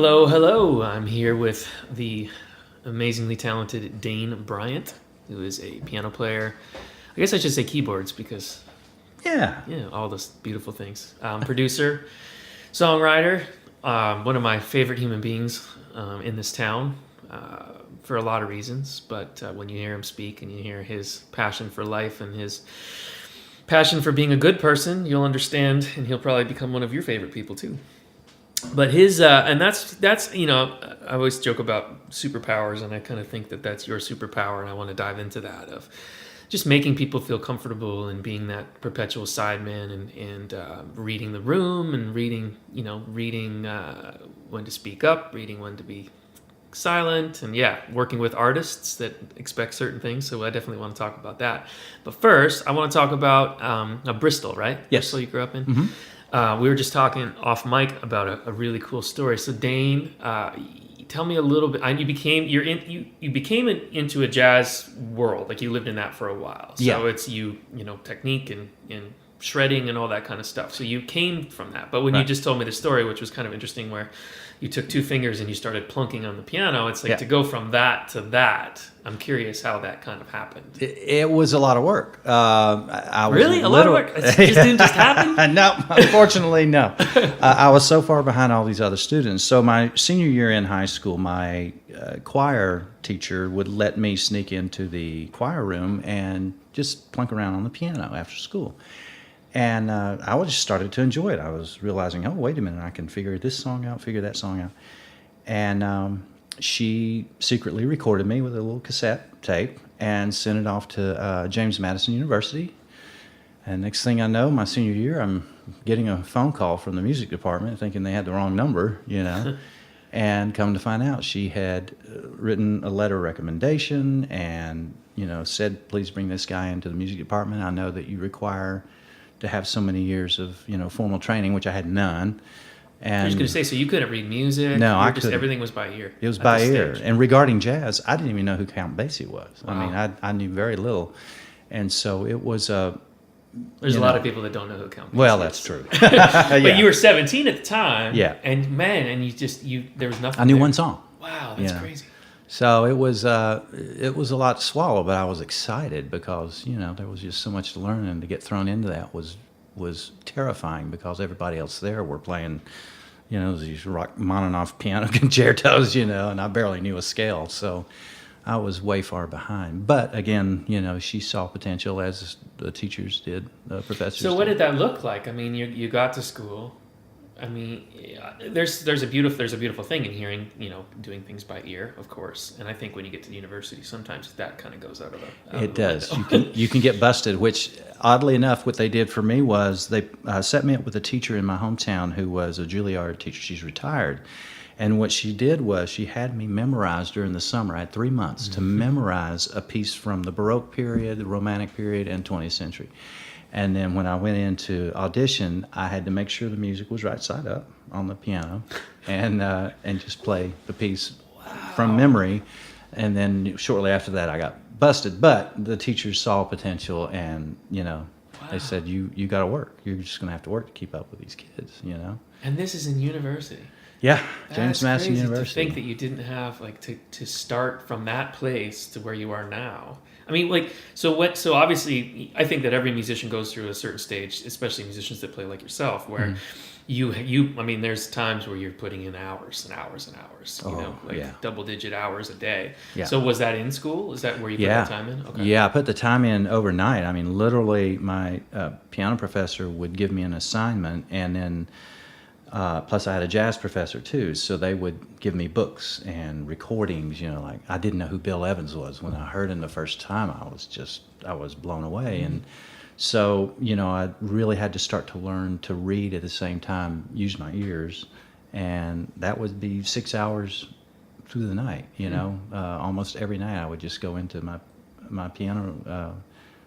Hello, hello. I'm here with the amazingly talented Dane Bryant, who is a piano player. I guess I should say keyboards because, Yeah. all those beautiful things. Producer, songwriter, one of my favorite human beings in this town for a lot of reasons. But when you hear him speak and you hear his passion for life and his passion for being a good person, you'll understand, and he'll probably become one of your favorite people too. But his and that's I always joke about superpowers, and I kind of think that that's your superpower, and I want to dive into that of just making people feel comfortable and being that perpetual sideman and reading the room and reading when to speak up, reading when to be silent, and working with artists that expect certain things. So I definitely want to talk about that. But first, I want to talk about Bristol, right? Yes. Bristol you grew up in. Mm-hmm. We were just talking off mic about a really cool story. So Dane, tell me a little bit. You became into a jazz world, like you lived in that for a while. So Yeah. it's technique and shredding and all that kind of stuff. So you came from that. But when you Right. just told me the story, which was kind of interesting, where you took two fingers and you started plunking on the piano, it's like Yeah. to go from that to that. I'm curious how that kind of happened. It was a lot of work. I was Really? A lot of work? It just didn't just happen? No, unfortunately, no. I was so far behind all these other students. So my senior year in high school, my choir teacher would let me sneak into the choir room and just plunk around on the piano after school. And I just started to enjoy it. I was realizing, oh, wait a minute, I can figure this song out, figure that song out. And she secretly recorded me with a little cassette tape and sent it off to James Madison University. And next thing I know, my senior year, I'm getting a phone call from the music department thinking they had the wrong number, and come to find out she had written a letter of recommendation and, said, please bring this guy into the music department. I know that you require to have so many years of, formal training, which I had none. And I was going to say, so you couldn't read music? No, I couldn't. Everything was by ear. It was at by this ear. stage. And regarding jazz, I didn't even know who Count Basie was. Wow. I mean, I knew very little. And so it was There's a lot of people that don't know who Count Basie well, is. that's true. But you were 17 at the time. Yeah. And man, and there was nothing I knew there. one song. Wow, that's crazy. So it was a lot to swallow, but I was excited because, there was just so much to learn, and to get thrown into that was terrifying because everybody else there were playing, these Rachmaninoff piano concertos, and I barely knew a scale. So I was way far behind. But again, she saw potential, as the teachers did, the professors So what did. did that look like? I mean, you got to school. I mean, there's a beautiful thing in hearing, doing things by ear, of course. And I think when you get to the university, sometimes that kind of goes out of the It does. window. You can get busted, which oddly enough, what they did for me was they set me up with a teacher in my hometown who was a Juilliard teacher. She's retired. And what she did was she had me memorize during the summer. I had 3 months to memorize a piece from the Baroque period, the Romantic period, and 20th century. And then when I went into audition, I had to make sure the music was right side up on the piano and just play the piece from memory. And then shortly after that, I got busted. But the teachers saw potential, and, they said, you got to work. You're just going to have to work to keep up with these kids, And this is in university. Yeah, That's James Madison crazy University. to think that you didn't have to start from that place to where you are now. I mean, so obviously, I think that every musician goes through a certain stage, especially musicians that play like yourself, where I mean, there's times where you're putting in hours and hours and hours, double-digit hours a day. Yeah. So was that in school? Is that where you put that time in? Okay. Yeah, I put the time in overnight. I mean, literally, my piano professor would give me an assignment, and then plus I had a jazz professor too, so they would give me books and recordings, like I didn't know who Bill Evans was. When I heard him the first time, I was blown away. And so, I really had to start to learn to read at the same time, use my ears, and that would be 6 hours through the night, almost every night I would just go into my piano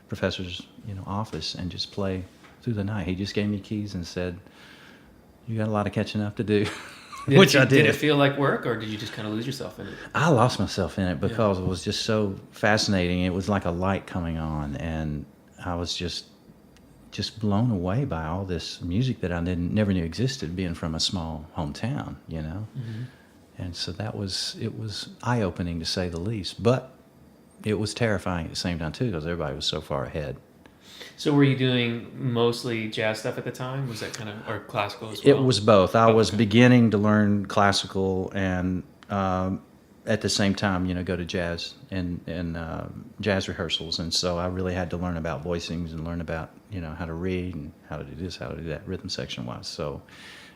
professor's, office and just play through the night. He just gave me keys and said, you got a lot of catching up to do, which I did. Did it feel like work, or did you just kind of lose yourself in it? I lost myself in it because it was just so fascinating. It was like a light coming on, and I was just blown away by all this music that I never knew existed, being from a small hometown, Mm-hmm. And so it was eye-opening to say the least, but it was terrifying at the same time too, because everybody was so far ahead. So were you doing mostly jazz stuff at the time? Was that kind of, or classical as well? It was both. I was okay. beginning to learn classical, and at the same time, go to jazz and jazz rehearsals. And so I really had to learn about voicings and learn about how to read and how to do this, how to do that, rhythm section wise. So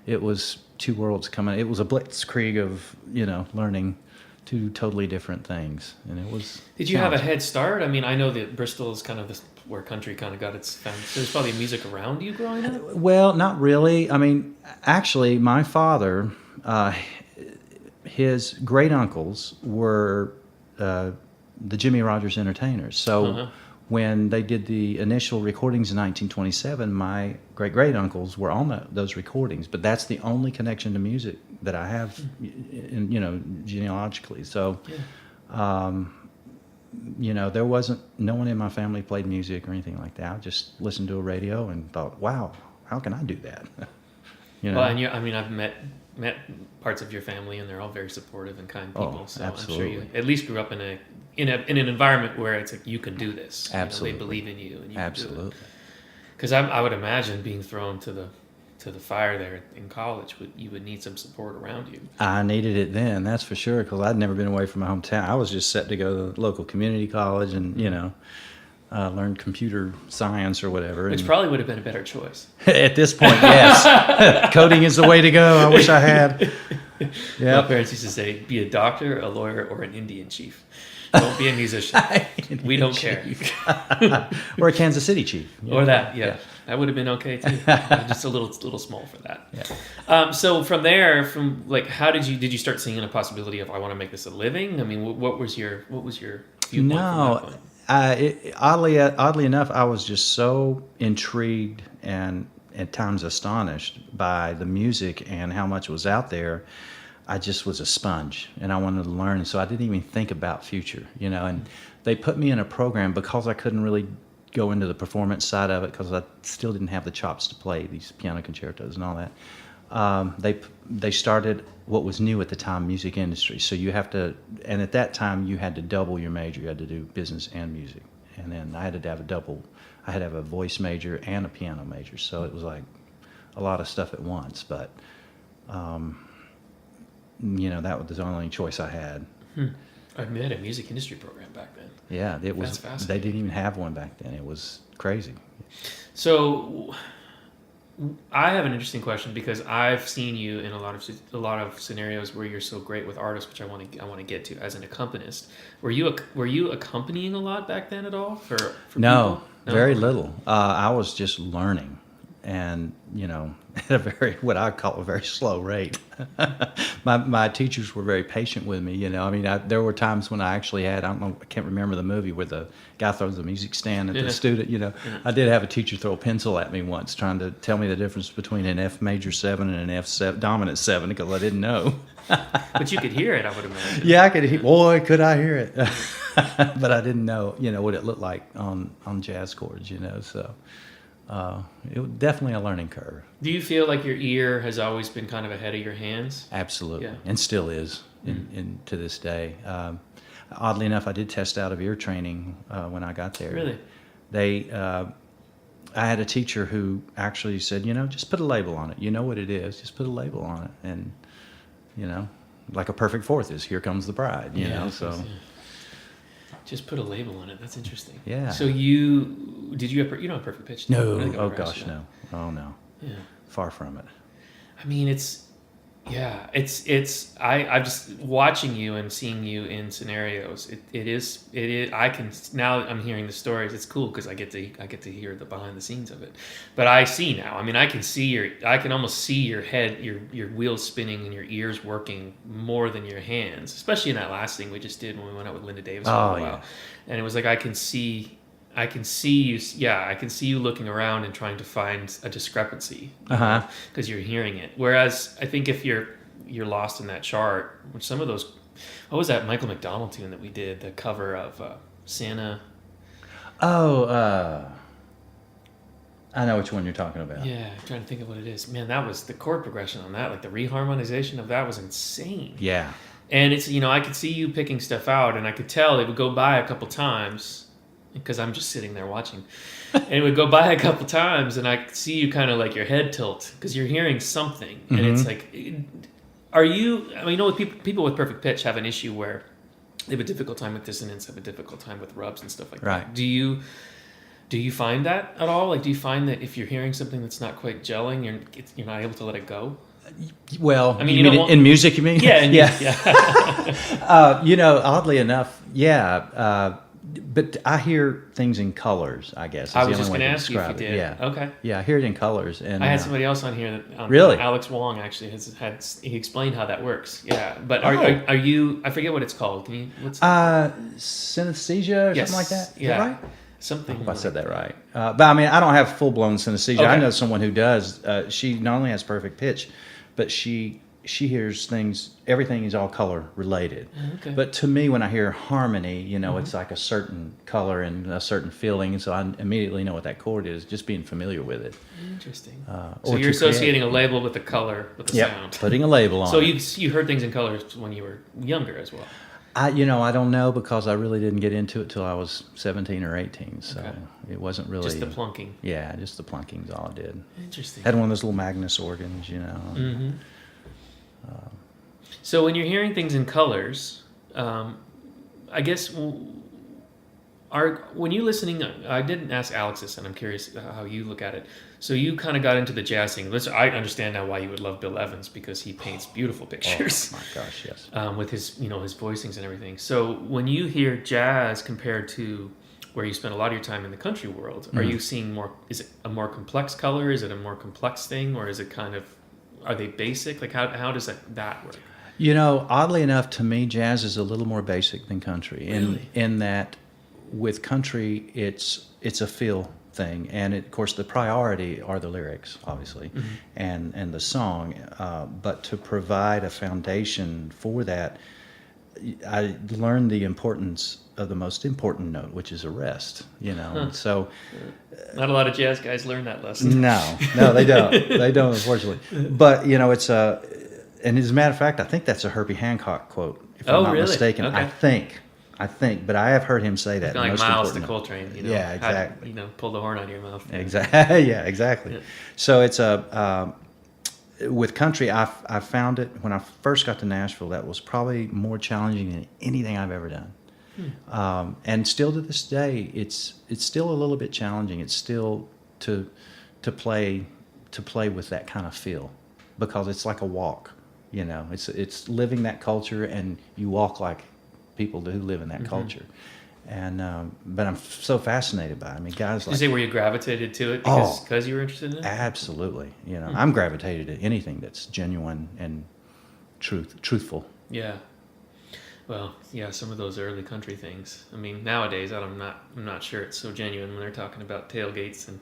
it was two worlds coming. It was a blitzkrieg of learning two totally different things, and it was. Did you have a head start? I mean, I know that Bristol is kind of where country kind of got its found. So there's probably music around you growing up. Well, not really. I mean, actually, my father, his great uncles were the Jimmy Rogers Entertainers. So when they did the initial recordings in 1927, my great uncles were on those recordings. But that's the only connection to music that I have, genealogically. So. There wasn't, no one in my family played music or anything like that. I just listened to a radio and thought, wow, how can I do that? Well, and I've met parts of your family, and they're all very supportive and kind people. Oh, so absolutely. I'm sure you at least grew up in an environment where it's like, you can do this. Absolutely. They believe in you, and you Absolutely. can do it. Because I would imagine being thrown to the fire there in college, you would need some support around you. I needed it then, that's for sure, because I'd never been away from my hometown. I was just set to go to the local community college and, learn computer science or whatever. Which probably would have been a better choice. At this point, yes. Coding is the way to go. I wish I had. Yeah. My parents used to say, be a doctor, a lawyer, or an Indian chief. Don't be a musician. We don't care. Or a Kansas City chief. Or that, yeah. That would have been okay too. Just a little small for that. Yeah. So from there, how did you start seeing a possibility of, I want to make this a living? I mean, what was your viewpoint from that point? Oddly enough, I was just so intrigued and at times astonished by the music and how much was out there. I just was a sponge, and I wanted to learn, and so I didn't even think about future, and they put me in a program because I couldn't really go into the performance side of it because I still didn't have the chops to play these piano concertos and all that. They started what was new at the time, music industry. So you have to, and at that time you had to double your major. You had to do business and music, and then I had to have I had to have a voice major and a piano major. So it was like a lot of stuff at once, but. That was the only choice I had. I met a music industry program back then. Yeah, it was. That's fascinating. They didn't even have one back then. It was crazy. So, I have an interesting question because I've seen you in a lot of scenarios where you're so great with artists, which I want to get to as an accompanist. Were you accompanying a lot back then at all for No, people? No, very little. I was just learning, and at a what I call a very slow rate. My teachers were very patient with me. There were times when I actually had, I can't remember the movie where the guy throws the music stand at the student. I did have a teacher throw a pencil at me once, trying to tell me the difference between an F major 7 and an F dominant 7 because I didn't know. But you could hear it, I would imagine. Yeah, I could hear. Boy, could I hear it! But I didn't know, what it looked like on jazz chords. So. It was definitely a learning curve. Do you feel like your ear has always been kind of ahead of your hands? Absolutely, and still is in to this day. Oddly enough, I did test out of ear training when I got there. Really? I had a teacher who actually said, just put a label on it. You know what it is. Just put a label on it, and like a perfect fourth is "Here Comes the Bride." So. Just put a label on it. That's interesting. Yeah. So you don't have perfect pitch? No. Oh gosh, no. Oh no. Yeah. Far from it. I mean, I'm just watching you and seeing you in scenarios. It is. I can now. I'm hearing the stories. It's cool because I get to hear the behind the scenes of it. But I see now. I mean, I can almost see your head, your wheels spinning, and your ears working more than your hands. Especially in that last thing we just did when we went out with Linda Davis for a while. Yeah. And it was like I can see you. Yeah, I can see you looking around and trying to find a discrepancy because you're hearing it. Whereas I think if you're lost in that chart, which some of those, what was that Michael McDonald tune that we did, the cover of Santa? Oh, I know which one you're talking about. Yeah, I'm trying to think of what it is. Man, that was the chord progression on that, like the reharmonization of that was insane. Yeah. And it's, I could see you picking stuff out, and I could tell it would go by a couple times because I'm just sitting there watching. And it would go by a couple times, and I could see you kind of like your head tilt because you're hearing something. And it's like, with people with perfect pitch have an issue where they have a difficult time with dissonance, have a difficult time with rubs and stuff like that. Do you find that at all? Like, do you find that if you're hearing something that's not quite gelling, you're not able to let it go? Well, I mean, in music, you mean? Yeah, yeah. Oddly enough, yeah. But I hear things in colors, I guess. I was just going to ask you if you did. Yeah. Okay. Yeah, I hear it in colors. And I had somebody else on here. Really? Alex Wong actually he explained how that works. Yeah. But are you, I forget what it's called. Can you, synesthesia or something like that? Yeah. Is that right? Something. I hope I said that right. But I mean, I don't have full-blown synesthesia. Okay. I know someone who does. She not only has perfect pitch, but she hears things. Everything is all color related. Okay. But to me, when I hear harmony, it's like a certain color and a certain feeling, so I immediately know what that chord is, just being familiar with it. Interesting. So you're associating a label with the color, with the sound. Putting a label on. So it. you heard things in colors when you were younger as well. I don't know because I really didn't get into it till I was 17 or 18, so it wasn't really just the plunking. Yeah, just the plunking's all I did. Interesting. Had one of those little Magnus organs, Mm-hmm. So when you're hearing things in colors, I guess when you're listening, I didn't ask Alex this, and I'm curious how you look at it. So you kind of got into the jazz thing. I understand now why you would love Bill Evans because he paints beautiful pictures. Oh my gosh, yes. With his his voicings and everything. So when you hear jazz compared to where you spend a lot of your time in the country world, are you seeing more? Is it a more complex color? Is it a more complex thing, or is it kind of? Are they basic? Like how does that work? Oddly enough, to me, jazz is a little more basic than country. Really? In that, with country, it's a feel thing, and of course, the priority are the lyrics, obviously, and the song. But to provide a foundation for that, I learned the importance of the most important note, which is a rest. So not a lot of jazz guys learn that lesson. No, they don't. They don't, unfortunately. But it's and as a matter of fact, I think that's a Herbie Hancock quote, if I'm not mistaken. Okay. I think, but I have heard him say that. Kind of like Miles to Coltrane, Yeah, exactly. Pull the horn out of your mouth. Exactly. Yeah, exactly. Yeah. So it's with country, I found it when I first got to Nashville. That was probably more challenging than anything I've ever done. And still to this day, it's still a little bit challenging. It's still to play with that kind of feel, because it's like a walk. It's living that culture, and you walk like people who live in that culture. And but I'm so fascinated by it. I mean, guys like... Did you say where you gravitated to it because you were interested in it? Absolutely. I'm gravitated to anything that's genuine and truthful. Yeah. Well, yeah, some of those early country things. I mean, nowadays I'm not sure it's so genuine when they're talking about tailgates, and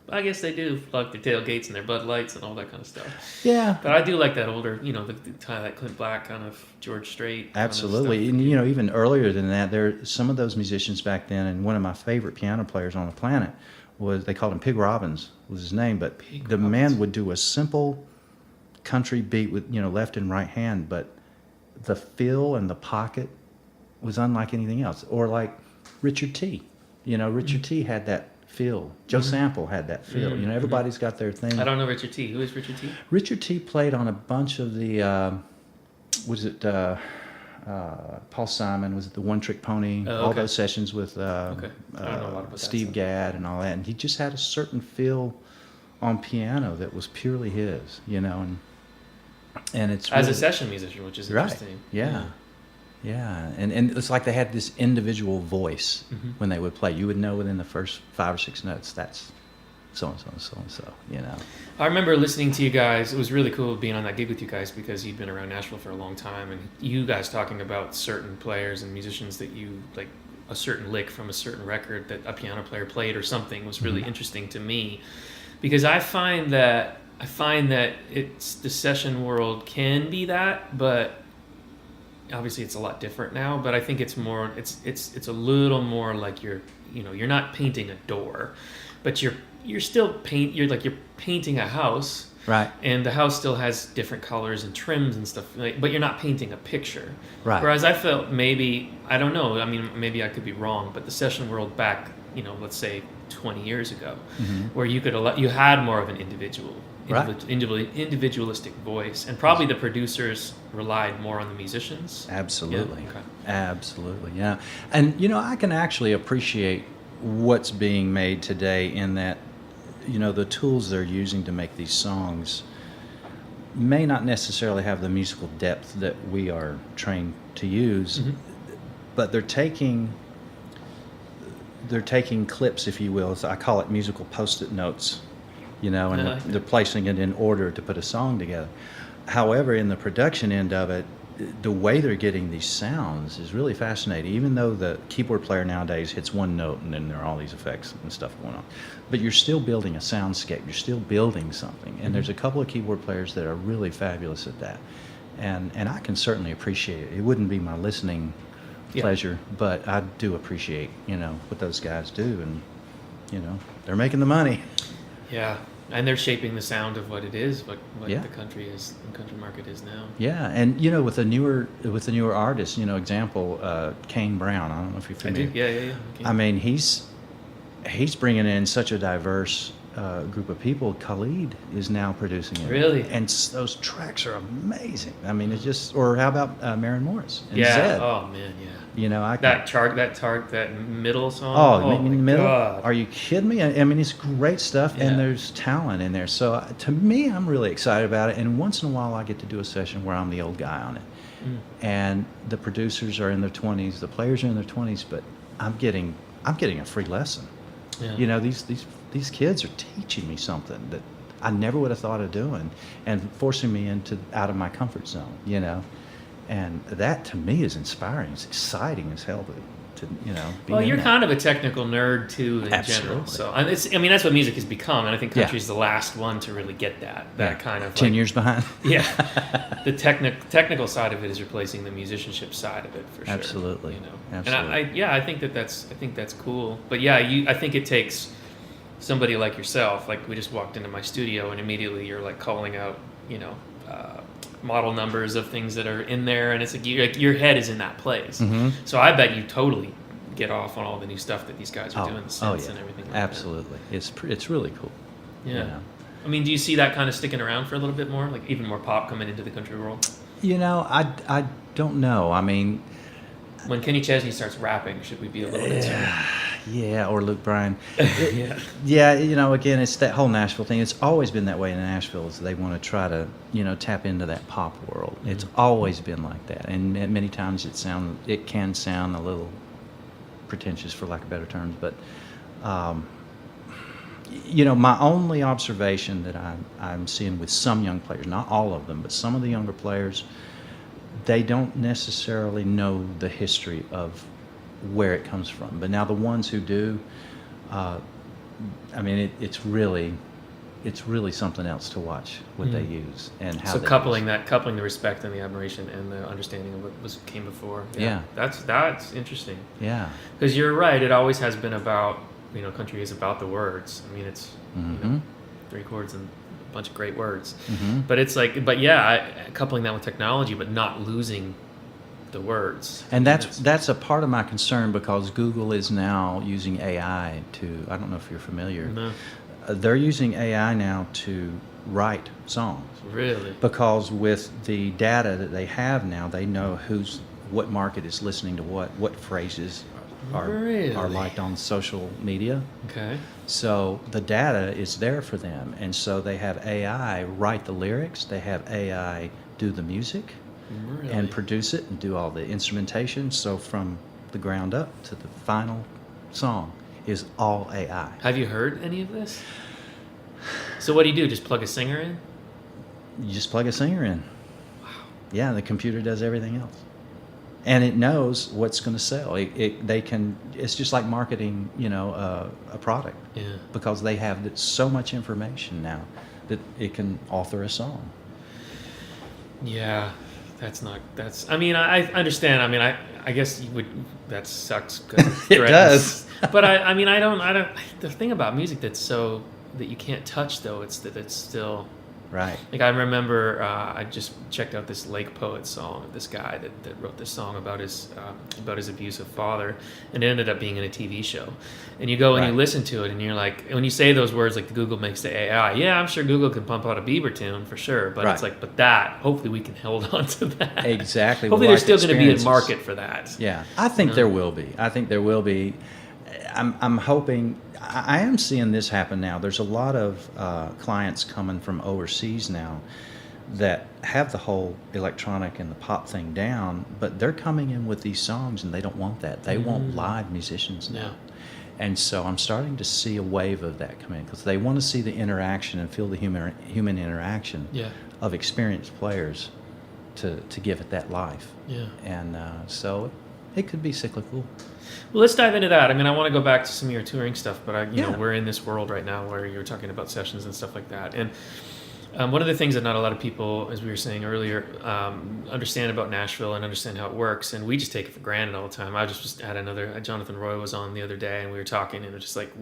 I guess they do like the tailgates and their Bud Lights and all that kind of stuff. Yeah. But I do like that older, that Clint Black kind of George Strait. Absolutely. Kind of and, even earlier than that, some of those musicians back then, and one of my favorite piano players on the planet they called him Pig Robbins was his name, but the man would do a simple country beat with, left and right hand, but the feel and the pocket was unlike anything else. Or like Richard T. Richard T had that feel. Joe Sample had that feel. Everybody's got their thing. I don't know Richard T. Who is Richard T? Richard T played on a bunch of the, Paul Simon, was it the One Trick Pony? All those sessions with Steve Gadd and all that. And he just had a certain feel on piano that was purely his, and it's as a session musician, which is interesting. Right. Yeah. Yeah, and it's like they had this individual voice when they would play. You would know within the first 5 or 6 notes, that's so-and-so and so-and-so, I remember listening to you guys. It was really cool being on that gig with you guys because you'd been around Nashville for a long time, and you guys talking about certain players and musicians that you, like a certain lick from a certain record that a piano player played or something was really interesting to me, because I find that it's the session world can be that, but obviously it's a lot different now, but I think it's a little more like you're not painting a door, but you're still you're painting a house, Right. and the house still has different colors and trims and stuff, but you're not painting a picture. Right. Whereas I felt maybe, I don't know, I mean, maybe I could be wrong, but the session world back, let's say 20 years ago, where you had more of an individualistic voice, and probably the producers relied more on the musicians. Absolutely. Yeah, okay. Absolutely. Yeah. And I can actually appreciate what's being made today in that the tools they're using to make these songs may not necessarily have the musical depth that we are trained to use, but they're taking clips, if you will. So I call it musical post-it notes, and they're placing it in order to put a song together. However, in the production end of it, the way they're getting these sounds is really fascinating. Even though the keyboard player nowadays hits one note and then there are all these effects and stuff going on, but you're still building a soundscape. You're still building something. And there's a couple of keyboard players that are really fabulous at that. And I can certainly appreciate it. It wouldn't be my listening pleasure, but I do appreciate, what those guys do. And, they're making the money. Yeah. And they're shaping the sound of what it is, what Yeah. the country market is now. Yeah, and with the newer artists, example, Kane Brown. I don't know if you're I familiar. do. Yeah. Okay. I mean, he's bringing in such a diverse group of people. Khalid is now producing it. Really? And those tracks are amazing. I mean, it's just. Or how about Maren Morris and Yeah. Zed? Oh man. Yeah. That middle song. Oh, in the my middle? God. Are you kidding me? I mean, it's great stuff, Yeah. and there's talent in there. So to me, I'm really excited about it. And once in a while, I get to do a session where I'm the old guy on it, and the producers are in their 20s, the players are in their 20s, but I'm getting a free lesson. Yeah. These kids are teaching me something that I never would have thought of doing, and forcing me out of my comfort zone. And that to me is inspiring. It's exciting as hell to be Well, in you're that. kind of a technical nerd too, in Absolutely. general. So that's what music has become, and I think Yeah. country's the last one to really get that kind of 10 years behind. Yeah, the technical side of it is replacing the musicianship side of it for sure. Absolutely. And Absolutely. I think that's cool. But yeah, I think it takes somebody like yourself. Like we just walked into my studio, and immediately you're like calling out, model numbers of things that are in there, and it's like your head is in that place. So I bet you totally get off on all the new stuff that these guys are doing, the synths and everything like Absolutely. It's really cool. that. Yeah. I mean, do you see that kind of sticking around for a little bit more, like even more pop coming into the country world? I don't know. I mean, when Kenny Chesney starts rapping, should we be a little concerned? Yeah, or Luke Bryan. Yeah. Again, it's that whole Nashville thing. It's always been that way in Nashville, is they want to try to, tap into that pop world. It's always been like that. And many times it can sound a little pretentious, for lack of better terms. But, my only observation that I'm seeing with some young players, not all of them, but some of the younger players, they don't necessarily know the history of where it comes from. But now the ones who do, it's really something else to watch what they use and how. So they coupling the respect and the admiration and the understanding of what came before. Yeah. That's interesting. Yeah. Because you're right. It always has been about, country is about the words. I mean, it's 3 chords and a bunch of great words. But it's like, coupling that with technology, but not losing the words. And that's a part of my concern, because Google is now using AI to, I don't know if you're familiar. No. They're using AI now to write songs. Really? Because with the data that they have now, they know what market is listening to what phrases are liked on social media. Okay. So the data is there for them, and so they have AI write the lyrics, they have AI do the music, Really? and produce it and do all the instrumentation. So from the ground up to the final song is all AI. Have you heard any of this? So what do you do? Just plug a singer in? You just plug a singer in. Wow. Yeah, the computer does everything else, and it knows what's going to sell. It's just like marketing, a product. Yeah. Because they have so much information now that it can author a song. Yeah. I understand. I mean, I guess you would, that sucks. 'Cause It does. But I don't, the thing about music that's so that you can't touch, though. It's that it's still Right. like I remember I just checked out this Lake Poet song. This guy that wrote this song about his abusive father, and it ended up being in a TV show. And you go and you Right. listen to it, and you're like, when you say those words like Google makes the AI, yeah, I'm sure Google can pump out a Bieber tune for sure, but it's Right. like, but that hopefully we can hold on to that. Exactly. Hopefully Life there's still going to be a experiences. market for that. Yeah, I think there will be. I think there will be. I'm hoping. I am seeing this happen now. There's a lot of clients coming from overseas now that have the whole electronic and the pop thing down, but they're coming in with these songs and they don't want that. They want live musicians now. Yeah. And so I'm starting to see a wave of that come in because they want to see the interaction and feel the human interaction Yeah. of experienced players to give it that life. Yeah. And so it could be cyclical. Well, let's dive into that. I mean, I want to go back to some of your touring stuff, but you know, Yeah. we're in this world right now where you're talking about sessions and stuff like that. And one of the things that not a lot of people, as we were saying earlier, understand about Nashville and understand how it works, and we just take it for granted all the time. I just had Jonathan Roy was on the other day, and we were talking, and it was just like,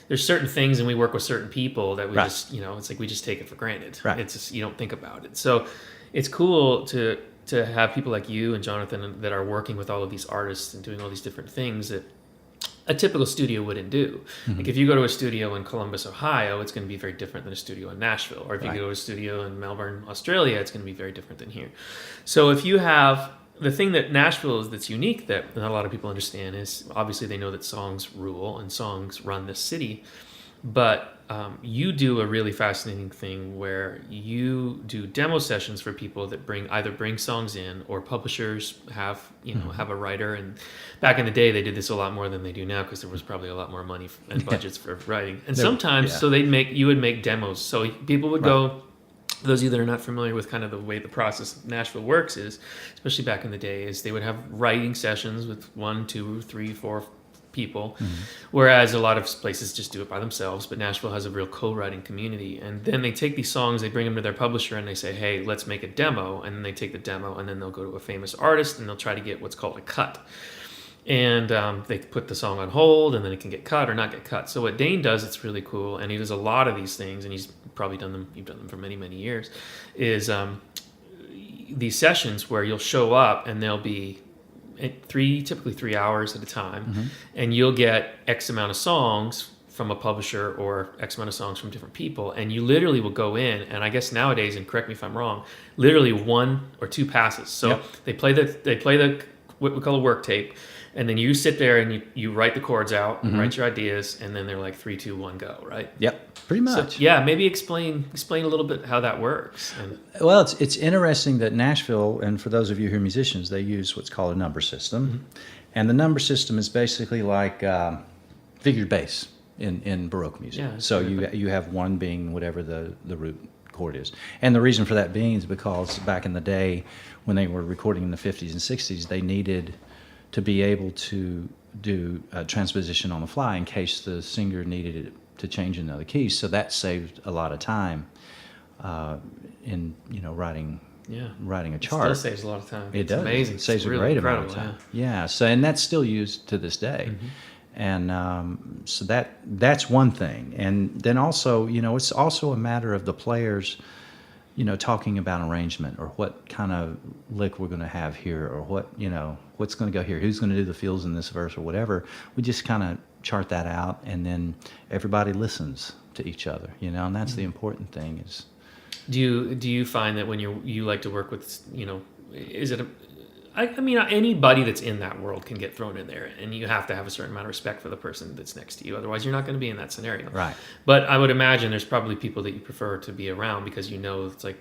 there's certain things, and we work with certain people that we Right. just, it's like we just take it for granted. Right. It's just, you don't think about it. So it's cool to have people like you and Jonathan that are working with all of these artists and doing all these different things that a typical studio wouldn't do. Like if you go to a studio in Columbus, Ohio, it's going to be very different than a studio in Nashville. Or if you Right. go to a studio in Melbourne, Australia, it's going to be very different than here. So if you have the thing that Nashville is that's unique that not a lot of people understand is obviously they know that songs rule and songs run this city. But you do a really fascinating thing where you do demo sessions for people that either bring songs in or publishers have have a writer. And back in the day, they did this a lot more than they do now because there was probably a lot more money and budgets for writing. And sometimes, so you would make demos. So people would go. For those of you that are not familiar with kind of the way the process of Nashville works is, especially back in the day, is they would have writing sessions with 1, 2, 3, 4 people, whereas a lot of places just do it by themselves, but Nashville has a real co-writing community. And then they take these songs, they bring them to their publisher and they say, hey, let's make a demo. And then they take the demo and then they'll go to a famous artist and they'll try to get what's called a cut. And they put the song on hold and then it can get cut or not get cut. So what Dane does, it's really cool, and he does a lot of these things, and he's probably done them, you've done them for many, many years, is these sessions where you'll show up and they'll be typically 3 hours at a time, and you'll get X amount of songs from a publisher or X amount of songs from different people, and you literally will go in, and I guess nowadays, and correct me if I'm wrong, literally 1 or 2 passes. So Yep. they play the what we call a work tape, and then you sit there and you write the chords out, and write your ideas, and then they're like 3, 2, 1, go, right? Yep, pretty much. So, yeah, maybe explain a little bit how that works. And Well, it's interesting that Nashville, and for those of you who are musicians, they use what's called a number system. And the number system is basically like figured bass in Baroque music. Yeah, So figured you have 1 being whatever the root chord is. And the reason for that being is because back in the day when they were recording in the 50s and 60s, they needed to be able to do a transposition on the fly in case the singer needed it to change in another key. So that saved a lot of time in writing a chart. It still saves a lot of time. It It's does. amazing. It saves It's a really great amount of incredible, time. Yeah. So and that's still used to this day. And so that's one thing. And then also, it's also a matter of the players, talking about arrangement or what kind of lick we're going to have here or what's going to go here, who's going to do the fills in this verse or whatever. We just kind of chart that out, and then everybody listens to each other, and that's the important thing is. Do you find that when you like to work with, is it I mean, anybody that's in that world can get thrown in there, and you have to have a certain amount of respect for the person that's next to you. Otherwise, you're not going to be in that scenario. Right. But I would imagine there's probably people that you prefer to be around because it's like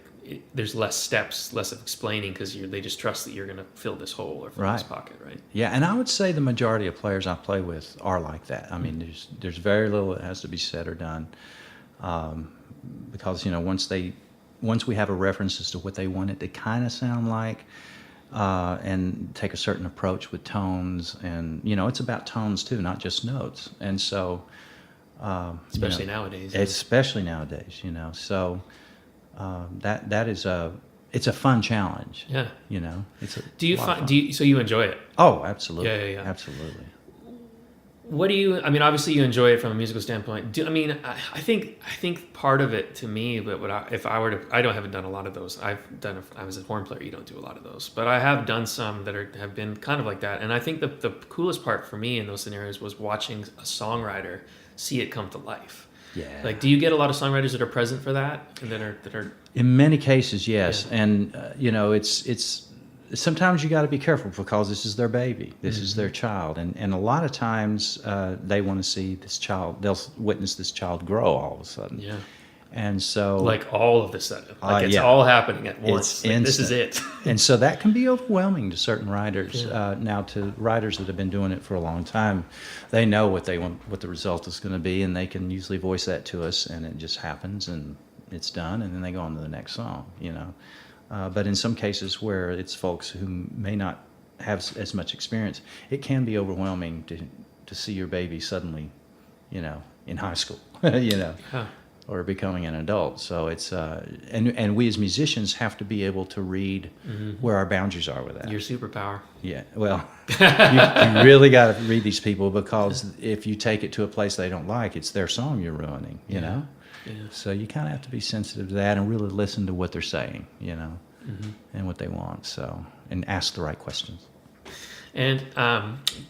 there's less steps, less of explaining because they just trust that you're going to fill this hole or fill this pocket, right? Yeah, and I would say the majority of players I play with are like that. I mean, there's very little that has to be said or done because once we have a reference as to what they want it to kind of sound like. And take a certain approach with tones, and it's about tones too, not just notes. And so, especially nowadays. Especially nowadays, So that is it's a fun challenge. Yeah. It's a Do you lot of find? fun. So you enjoy it? Oh, absolutely. Yeah. Absolutely. What do you? I mean, obviously you enjoy it from a musical standpoint. I think part of it to me, but if I were to, haven't done a lot of those. I was a horn player. You don't do a lot of those, but I have done some that have been kind of like that. And I think the coolest part for me in those scenarios was watching a songwriter see it come to life. Yeah. Like, do you get a lot of songwriters that are present for that, and that are? In many cases, yes. Yeah. And it's sometimes you got to be careful because this is their baby, this is their child, and a lot of times they want to see this child. They'll witness this child grow all of a sudden. Yeah. And so, Like all of a sudden, it's yeah. all happening at once. It's Like, this is instant. it. And so that can be overwhelming to certain writers. Yeah. Now, to writers that have been doing it for a long time, they know what they want, what the result is going to be, and they can usually voice that to us, and it just happens, and it's done, and then they go on to the next song. But in some cases where it's folks who may not have as much experience, it can be overwhelming to see your baby suddenly, in high school, Huh. or becoming an adult. So it's and we as musicians have to be able to read where our boundaries are with that. Your superpower. Yeah, well, you really got to read these people, because if you take it to a place they don't like, it's their song you're ruining, Yeah. So you kind of have to be sensitive to that and really listen to what they're saying, and what they want. So, and ask the right questions. And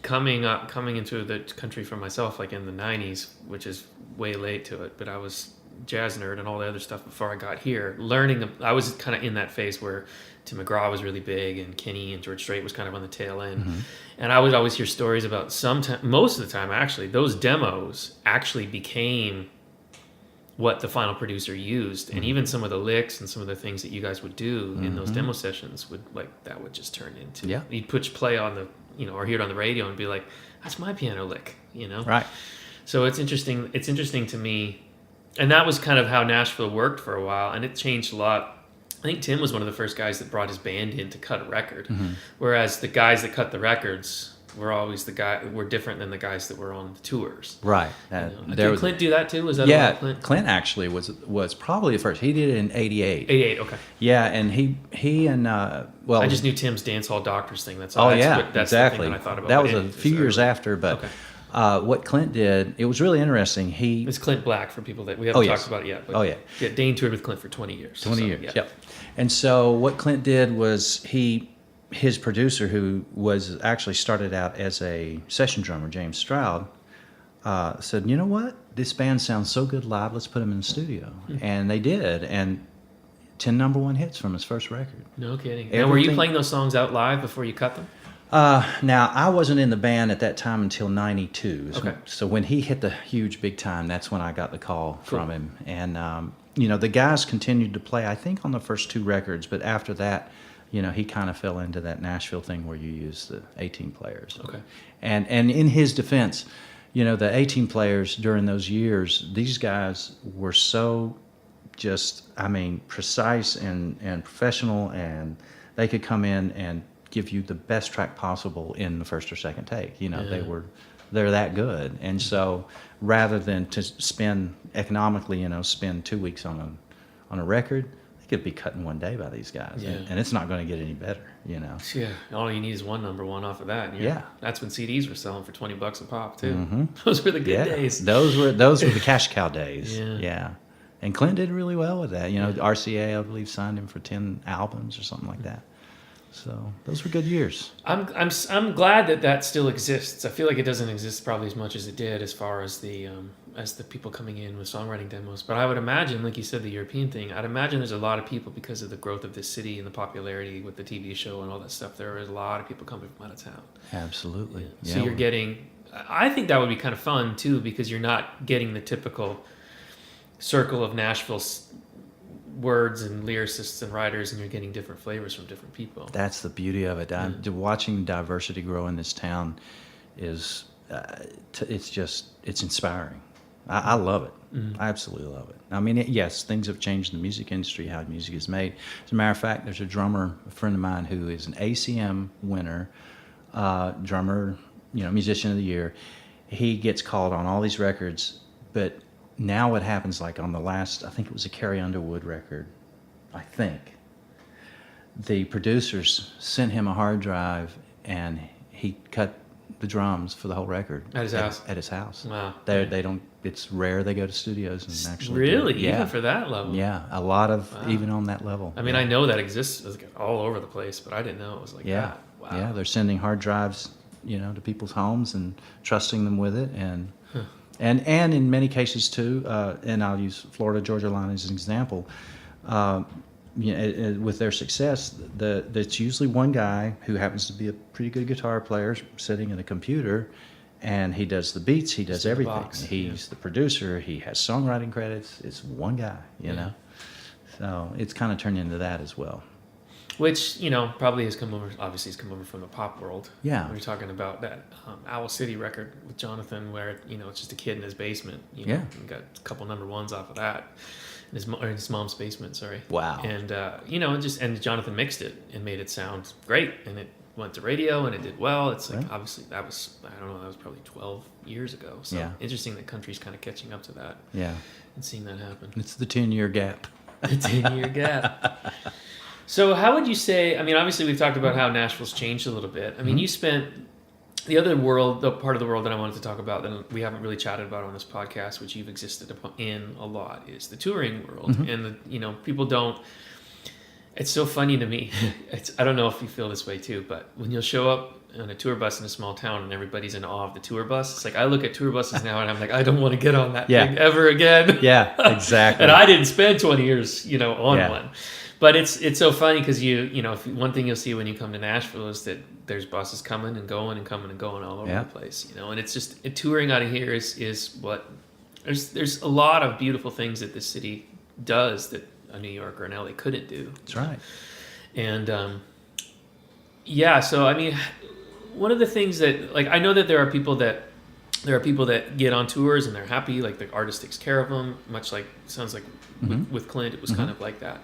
coming into the country for myself, like in the '90s, which is way late to it, but I was jazz nerd and all the other stuff before I got here. I was kind of in that phase where Tim McGraw was really big, and Kenny and George Strait was kind of on the tail end. And I would always hear stories about most of the time, actually, those demos actually became what the final producer used, and even some of the licks and some of the things that you guys would do in those demo sessions would just turn into, you'd push play on the, or hear it on the radio and be like, that's my piano lick, Right. So it's interesting to me, and that was kind of how Nashville worked for a while, and it changed a lot. I think Tim was one of the first guys that brought his band in to cut a record, whereas the guys that cut the records were different than the guys that were on the tours. Right. Did Clint do that too? Was that Yeah, Clint? Clint actually was probably the first. He did it in '88. 88, okay. Yeah, and he and well, I just knew Tim's Dance Hall Doctors thing. That's oh all. That's yeah, that's exactly. The thing that I thought about. That was but a few years after, but Okay. what Clint did, it was really interesting. It's Clint Black for people that we haven't talked about it yet. But yeah. Dane toured with Clint for 20 years. 20 years. Yeah. Yep. And so what Clint did was his producer, who was actually started out as a session drummer, James Stroud, said, you know what? This band sounds so good live, let's put them in the studio. And they did, and 10 number one hits from his first record. No kidding. And were you playing those songs out live before you cut them? Now, I wasn't in the band at that time until '92. Okay. So when he hit the huge big time, that's when I got the call from him. And, the guys continued to play, I think, on the first two records, but after that, he kind of fell into that Nashville thing where you use the 18 players. Okay. And in his defense, the 18 players during those years, these guys were so precise and professional, and they could come in and give you the best track possible in the first or second take. They're that good. And so rather than to spend economically, spend 2 weeks on a record, could be cut in one day by these guys, and it's not going to get any better, Yeah, all you need is one number one off of that. Yeah, that's when CDs were selling for $20 a pop too. Those were the good days. Those were the cash cow days. Yeah. And Clint did really well with that. RCA, I believe, signed him for 10 albums or something like that. So those were good years. I'm glad that still exists. I feel like it doesn't exist probably as much as it did as far as the people coming in with songwriting demos. But I would imagine, like you said, the European thing, I'd imagine there's a lot of people, because of the growth of this city and the popularity with the TV show and all that stuff, there is a lot of people coming from out of town. Absolutely. Yeah. So you're getting, I think that would be kind of fun too, because you're not getting the typical circle of Nashville words and lyricists and writers, and you're getting different flavors from different people. That's the beauty of it. Watching diversity grow in this town is it's inspiring. I love it. I absolutely love it. I mean, yes, things have changed in the music industry, how music is made. As a matter of fact, there's a drummer, a friend of mine, who is an ACM winner, drummer, musician of the year. He gets called on all these records, but now what happens, like on the last, I think it was a Carrie Underwood record, I think, the producers sent him a hard drive, and he cut the drums for the whole record At his house. At his house. Wow. They don't. It's rare they go to studios and actually. Really, do it. Yeah. even for that level. Yeah, a lot of even on that level. I mean, I know that exists all over the place, but I didn't know it was like Yeah. that. Wow. Yeah, they're sending hard drives, to people's homes and trusting them with it, and in many cases too. And I'll use Florida Georgia Line as an example. With their success, that's usually one guy who happens to be a pretty good guitar player sitting at a computer, and he does the beats, he does everything. He's the producer, he has songwriting credits. It's one guy, you know. So it's kind of turned into that as well. Which, probably has come over, obviously has come over from the pop world. Yeah. When you're talking about that Owl City record with Jonathan, where, it's just a kid in his basement. Yeah. And got a couple number ones off of that. In his mom's basement, sorry. Wow. And, and Jonathan mixed it and made it sound great. And it went to radio and it did well. It's like, obviously, that was probably 12 years ago. So interesting that country's kind of catching up to that. Yeah. And seeing that happen. It's the 10-year gap. The 10-year gap. So how would you say, obviously we've talked about how Nashville's changed a little bit. You spent the part of the world that I wanted to talk about that we haven't really chatted about on this podcast, which you've existed in a lot, is the touring world. Mm-hmm. And, people don't, it's so funny to me. I don't know if you feel this way too, but when you'll show up on a tour bus in a small town and everybody's in awe of the tour bus, it's like I look at tour buses now and I'm like, I don't want to get on that thing ever again. Yeah, exactly. And I didn't spend 20 years, on one. But it's so funny because one thing you'll see when you come to Nashville is that there's buses coming and going and coming and going all over the place, and it's just touring out of here is what there's a lot of beautiful things that this city does that a New York or an LA couldn't do. That's right. And so one of the things that I know that there are people that get on tours and they're happy, like the artist takes care of them, much like sounds like with Clint it was kind of like that.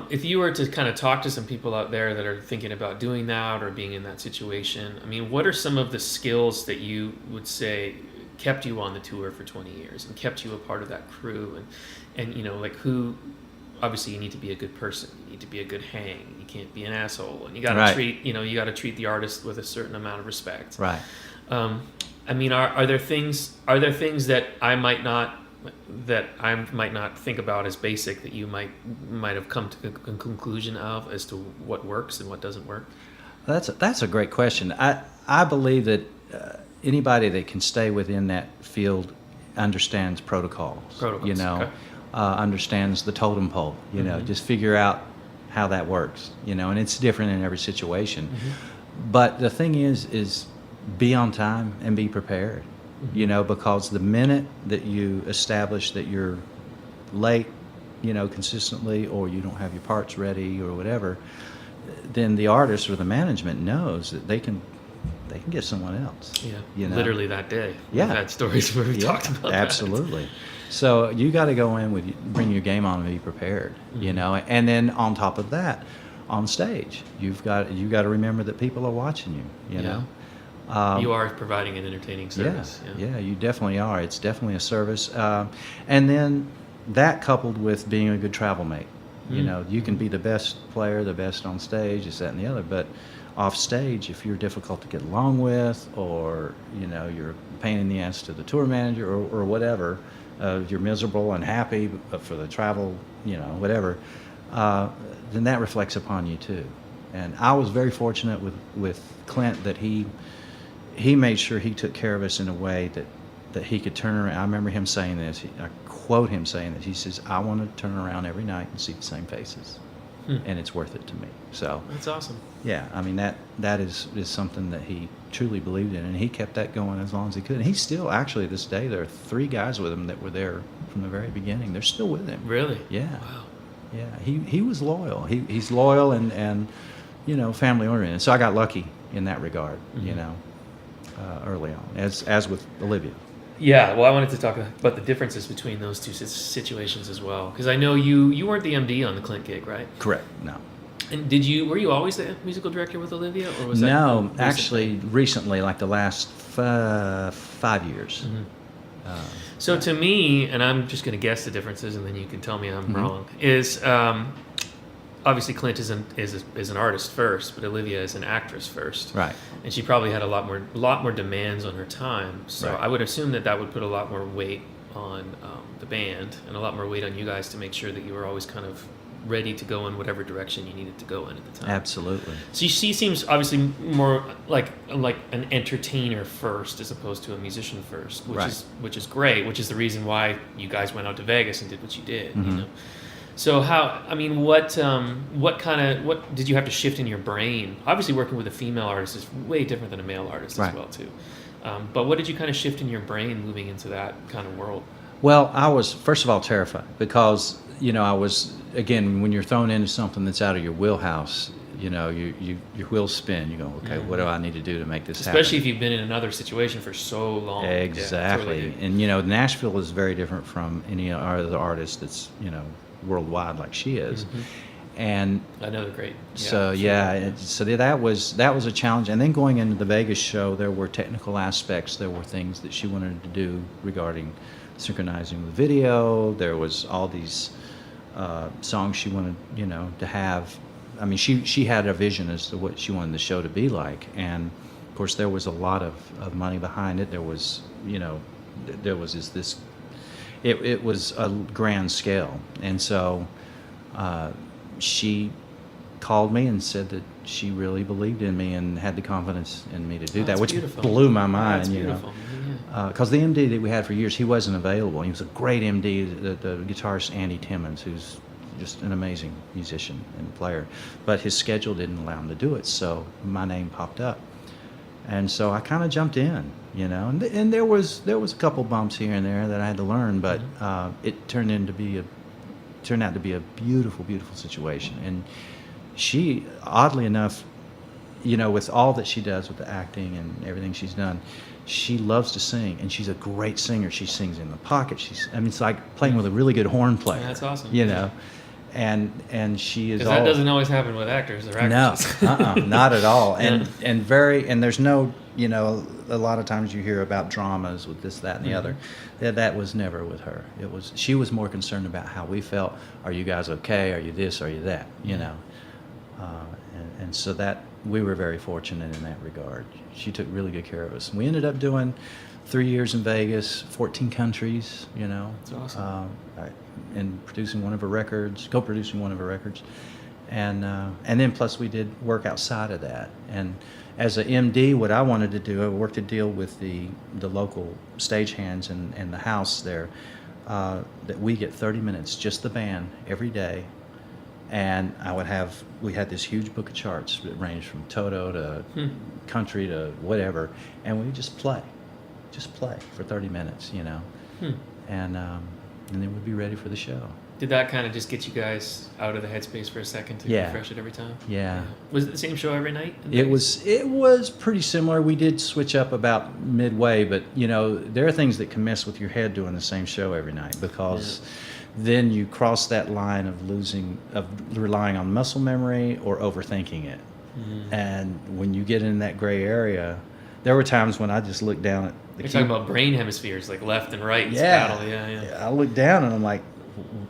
If you were to kind of talk to some people out there that are thinking about doing that or being in that situation, what are some of the skills that you would say kept you on the tour for 20 years and kept you a part of that crew? And who, obviously you need to be a good person, you need to be a good hang, you can't be an asshole, and you got to treat the artist with a certain amount of respect. Right. Are there things that I might not think about as basic that you might have come to a conclusion of as to what works and what doesn't work? That's a great question. I believe that anybody that can stay within that field understands protocols. Okay. Understands the totem pole. Just figure out how that works. And it's different in every situation. Mm-hmm. But the thing is be on time and be prepared. Because the minute that you establish that you're late, consistently, or you don't have your parts ready or whatever, then the artist or the management knows that they can get someone else. Yeah. Literally that day. Yeah. We've had stories where we talked about absolutely. That. So you got to go in bring your game on and be prepared, and then on top of that, on stage, you got to remember that people are watching you, know. You are providing an entertaining service. Yeah, you definitely are. It's definitely a service. And then that coupled with being a good travel mate. You can be the best player, the best on stage, this, that, and the other, but off stage, if you're difficult to get along with, or, you're a pain in the ass to the tour manager or whatever, you're miserable and happy for the travel, whatever, then that reflects upon you too. And I was very fortunate with Clint that he made sure he took care of us in a way that he could turn around. I remember him saying this. I quote him saying this. He says, "I want to turn around every night and see the same faces, and it's worth it to me." So that's awesome. Yeah, that is something that he truly believed in, and he kept that going as long as he could. And he's still, actually, this day, there are 3 guys with him that were there from the very beginning. They're still with him. Really? Yeah. Wow. Yeah. He was loyal. He's loyal and family oriented. So I got lucky in that regard. Early on, as with Olivia. Yeah, well, I wanted to talk about the differences between those two situations as well, because I know you weren't the MD on the Clint gig, right? Correct. No. And were you always the musical director with Olivia, or was no? Actually, recently, like the last 5 years. Mm-hmm. So to me, and I'm just going to guess the differences, and then you can tell me I'm wrong. Is obviously Clint is an artist first, but Olivia is an actress first. Right. And she probably had a lot more demands on her time. So Right. I would assume that would put a lot more weight on the band and a lot more weight on you guys to make sure that you were always kind of ready to go in whatever direction you needed to go in at the time. Absolutely. So she seems obviously more like an entertainer first as opposed to a musician first, which is great. Which is the reason why you guys went out to Vegas and did what you did. Mm-hmm. You know. So what did you have to shift in your brain? Obviously, working with a female artist is way different than a male artist Right. as well too. But what did you kind of shift in your brain moving into that kind of world? Well, I was, first of all, terrified because, I was, again, when you're thrown into something that's out of your wheelhouse, your wheels spin. You go, okay, what do I need to do to make this happen? Especially if you've been in another situation for so long. Exactly. Yeah, totally. And, Nashville is very different from any other artist that's, worldwide like she is. Mm-hmm. And Another great. so that was a challenge. And then going into the Vegas show, there were technical aspects. There were things that she wanted to do regarding synchronizing the video. There was all these songs she wanted, to have. I mean, she had a vision as to what she wanted the show to be like. And of course, there was a lot of money behind it. There was, it was a grand scale. And so she called me and said that she really believed in me and had the confidence in me to do that, which beautiful. blew my mind. That's beautiful. Because the MD that we had for years, he wasn't available. He was a great MD, the guitarist Andy Timmons, who's just an amazing musician and player. But his schedule didn't allow him to do it, so my name popped up. And so I kind of jumped in, and there was a couple bumps here and there that I had to learn, but it turned out to be a beautiful, beautiful situation. And she, oddly enough, with all that she does with the acting and everything she's done, she loves to sing, and she's a great singer. She sings in the pocket. It's like playing with a really good horn player. Yeah, that's awesome. And she is. Because that doesn't always happen with actors or actresses. No, not at all. And there's no, a lot of times you hear about dramas with this, that, and the other. That was never with her. She was more concerned about how we felt. Are you guys okay? Are you this? Are you that? And so that we were very fortunate in that regard. She took really good care of us. We ended up doing 3 years in Vegas, 14 countries. That's awesome. And co-producing one of her records, and then plus we did work outside of that. And as a MD, what I wanted to do, I worked a deal with the local stagehands and the house there, that we get 30 minutes, just the band, every day. And we had this huge book of charts that ranged from Toto to country to whatever, and we just play for 30 minutes, and then we'd be ready for the show. Did that kind of just get you guys out of the headspace for a second to refresh it every time? Yeah. Was it the same show every night? It was pretty similar. We did switch up about midway, but there are things that can mess with your head doing the same show every night, because then you cross that line of relying on muscle memory or overthinking it. Mm-hmm. And when you get in that gray area, there were times when I just looked down at the You're talking about brain hemispheres, like left and right. Yeah. Battle. Yeah. I looked down and I'm like,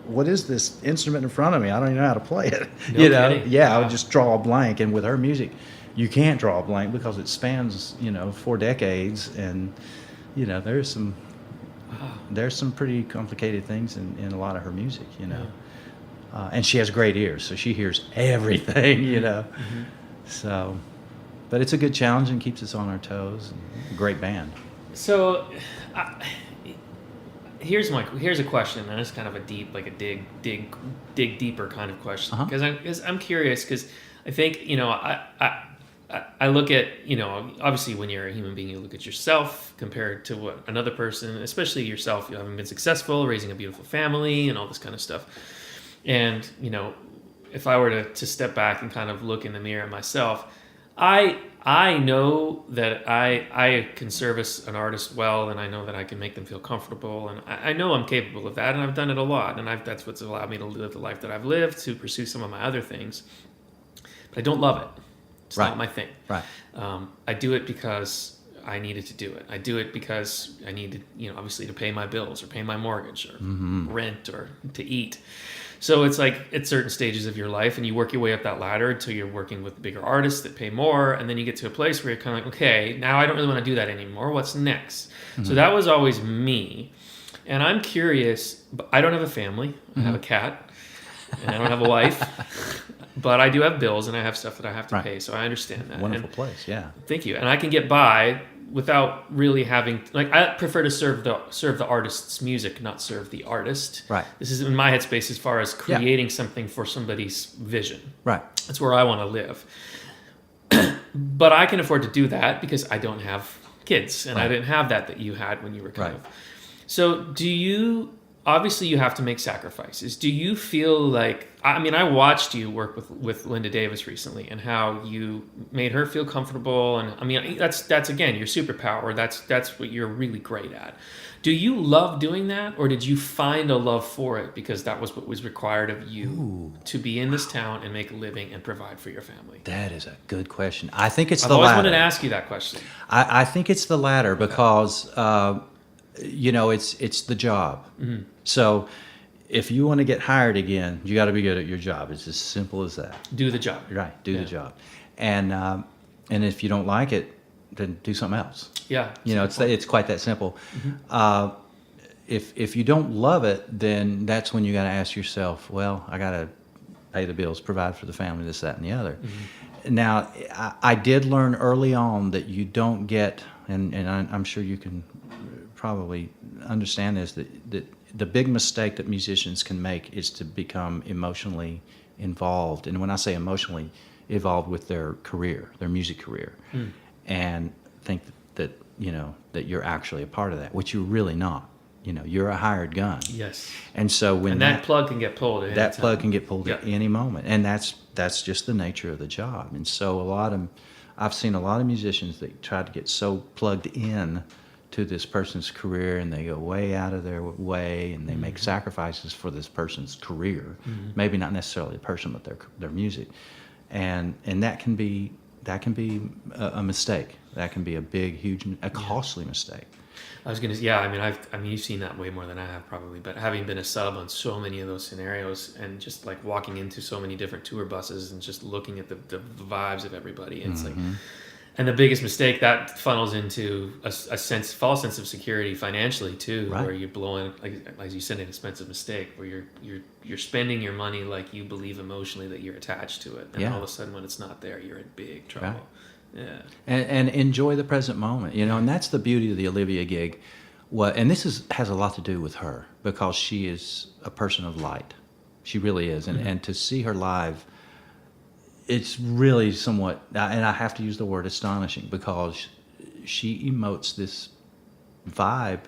what is this instrument in front of me? I don't even know how to play it. No kidding. Yeah, Wow. I would just draw a blank. And with her music, you can't draw a blank because it spans, 4 decades. And, there's some pretty complicated things in a lot of her music, and she has great ears, so she hears everything, Mm-hmm. So, but it's a good challenge and keeps us on our toes. And great band. So, here's a question, and it's kind of a deep, like a dig deeper kind of question, because I'm curious, because I think I look at, obviously when you're a human being, you look at yourself compared to what another person, especially yourself, you haven't been successful, raising a beautiful family and all this kind of stuff. And, if I were to step back and kind of look in the mirror at myself, I know that I can service an artist well, and I know that I can make them feel comfortable, and I know I'm capable of that, and I've done it a lot, and that's what's allowed me to live the life that I've lived, to pursue some of my other things. But I don't love it. It's not my thing. Right. I do it because I needed to do it. I do it because I needed, obviously to pay my bills or pay my mortgage or rent or to eat. So it's like at certain stages of your life, and you work your way up that ladder until you're working with bigger artists that pay more, and then you get to a place where you're kind of like, okay, now I don't really want to do that anymore. What's next? So that was always me. And I'm curious, but I don't have a family. I have a cat, and I don't have a wife, but I do have bills, and I have stuff that I have to pay, so I understand that. Wonderful place, yeah. Thank you. And I can get by without really having, like, I prefer to serve the artist's music, not serve the artist. Right. This is in my headspace as far as creating something for somebody's vision. Right. That's where I want to live. But I can afford to do that because I don't have kids, and I didn't have that you had when you were kind of. So obviously you have to make sacrifices. Do you feel like, I mean, I watched you work with Linda Davis recently, and how you made her feel comfortable. And I mean, that's again, your superpower. That's what you're really great at. Do you love doing that, or did you find a love for it because that was what was required of you to be in this town and make a living and provide for your family? That is a good question. I think it's I've the always latter. wanted to ask you that question. I think it's the latter because, it's the job. Mm-hmm. So if you want to get hired again, you got to be good at your job. It's as simple as that. Do the job. Right. Do the job. And if you don't like it, then do something else. Yeah. It's quite that simple. Mm-hmm. If you don't love it, then that's when you got to ask yourself, well, I got to pay the bills, provide for the family, this, that, and the other. Mm-hmm. Now, I did learn early on that you don't get, and I'm sure you can probably understand this, that the big mistake that musicians can make is to become emotionally involved. And when I say emotionally involved with their career, their music career, and think that you're actually a part of that, which you're really not. You're a hired gun. Yes. And so when that plug can get pulled at any time. plug can get pulled at any moment, and that's just the nature of the job. And so I've seen a lot of musicians that try to get so plugged in to this person's career, and they go way out of their way, and they make sacrifices for this person's career. Mm-hmm. Maybe not necessarily the person, but their music, and that can be a mistake. That can be a big, huge, costly mistake. I was gonna, I mean, you've seen that way more than I have probably. But having been a sub on so many of those scenarios, and just like walking into so many different tour buses, and just looking at the vibes of everybody, and it's like. And the biggest mistake that funnels into a false sense of security financially too, where you're blowing, like as you said, an expensive mistake, where you're spending your money like you believe emotionally that you're attached to it, and all of a sudden when it's not there, you're in big trouble. Right. Yeah. And enjoy the present moment, and that's the beauty of the Olivia gig. And this has a lot to do with her, because she is a person of light. She really is, and to see her live. It's really somewhat, and I have to use the word astonishing, because she emotes this vibe,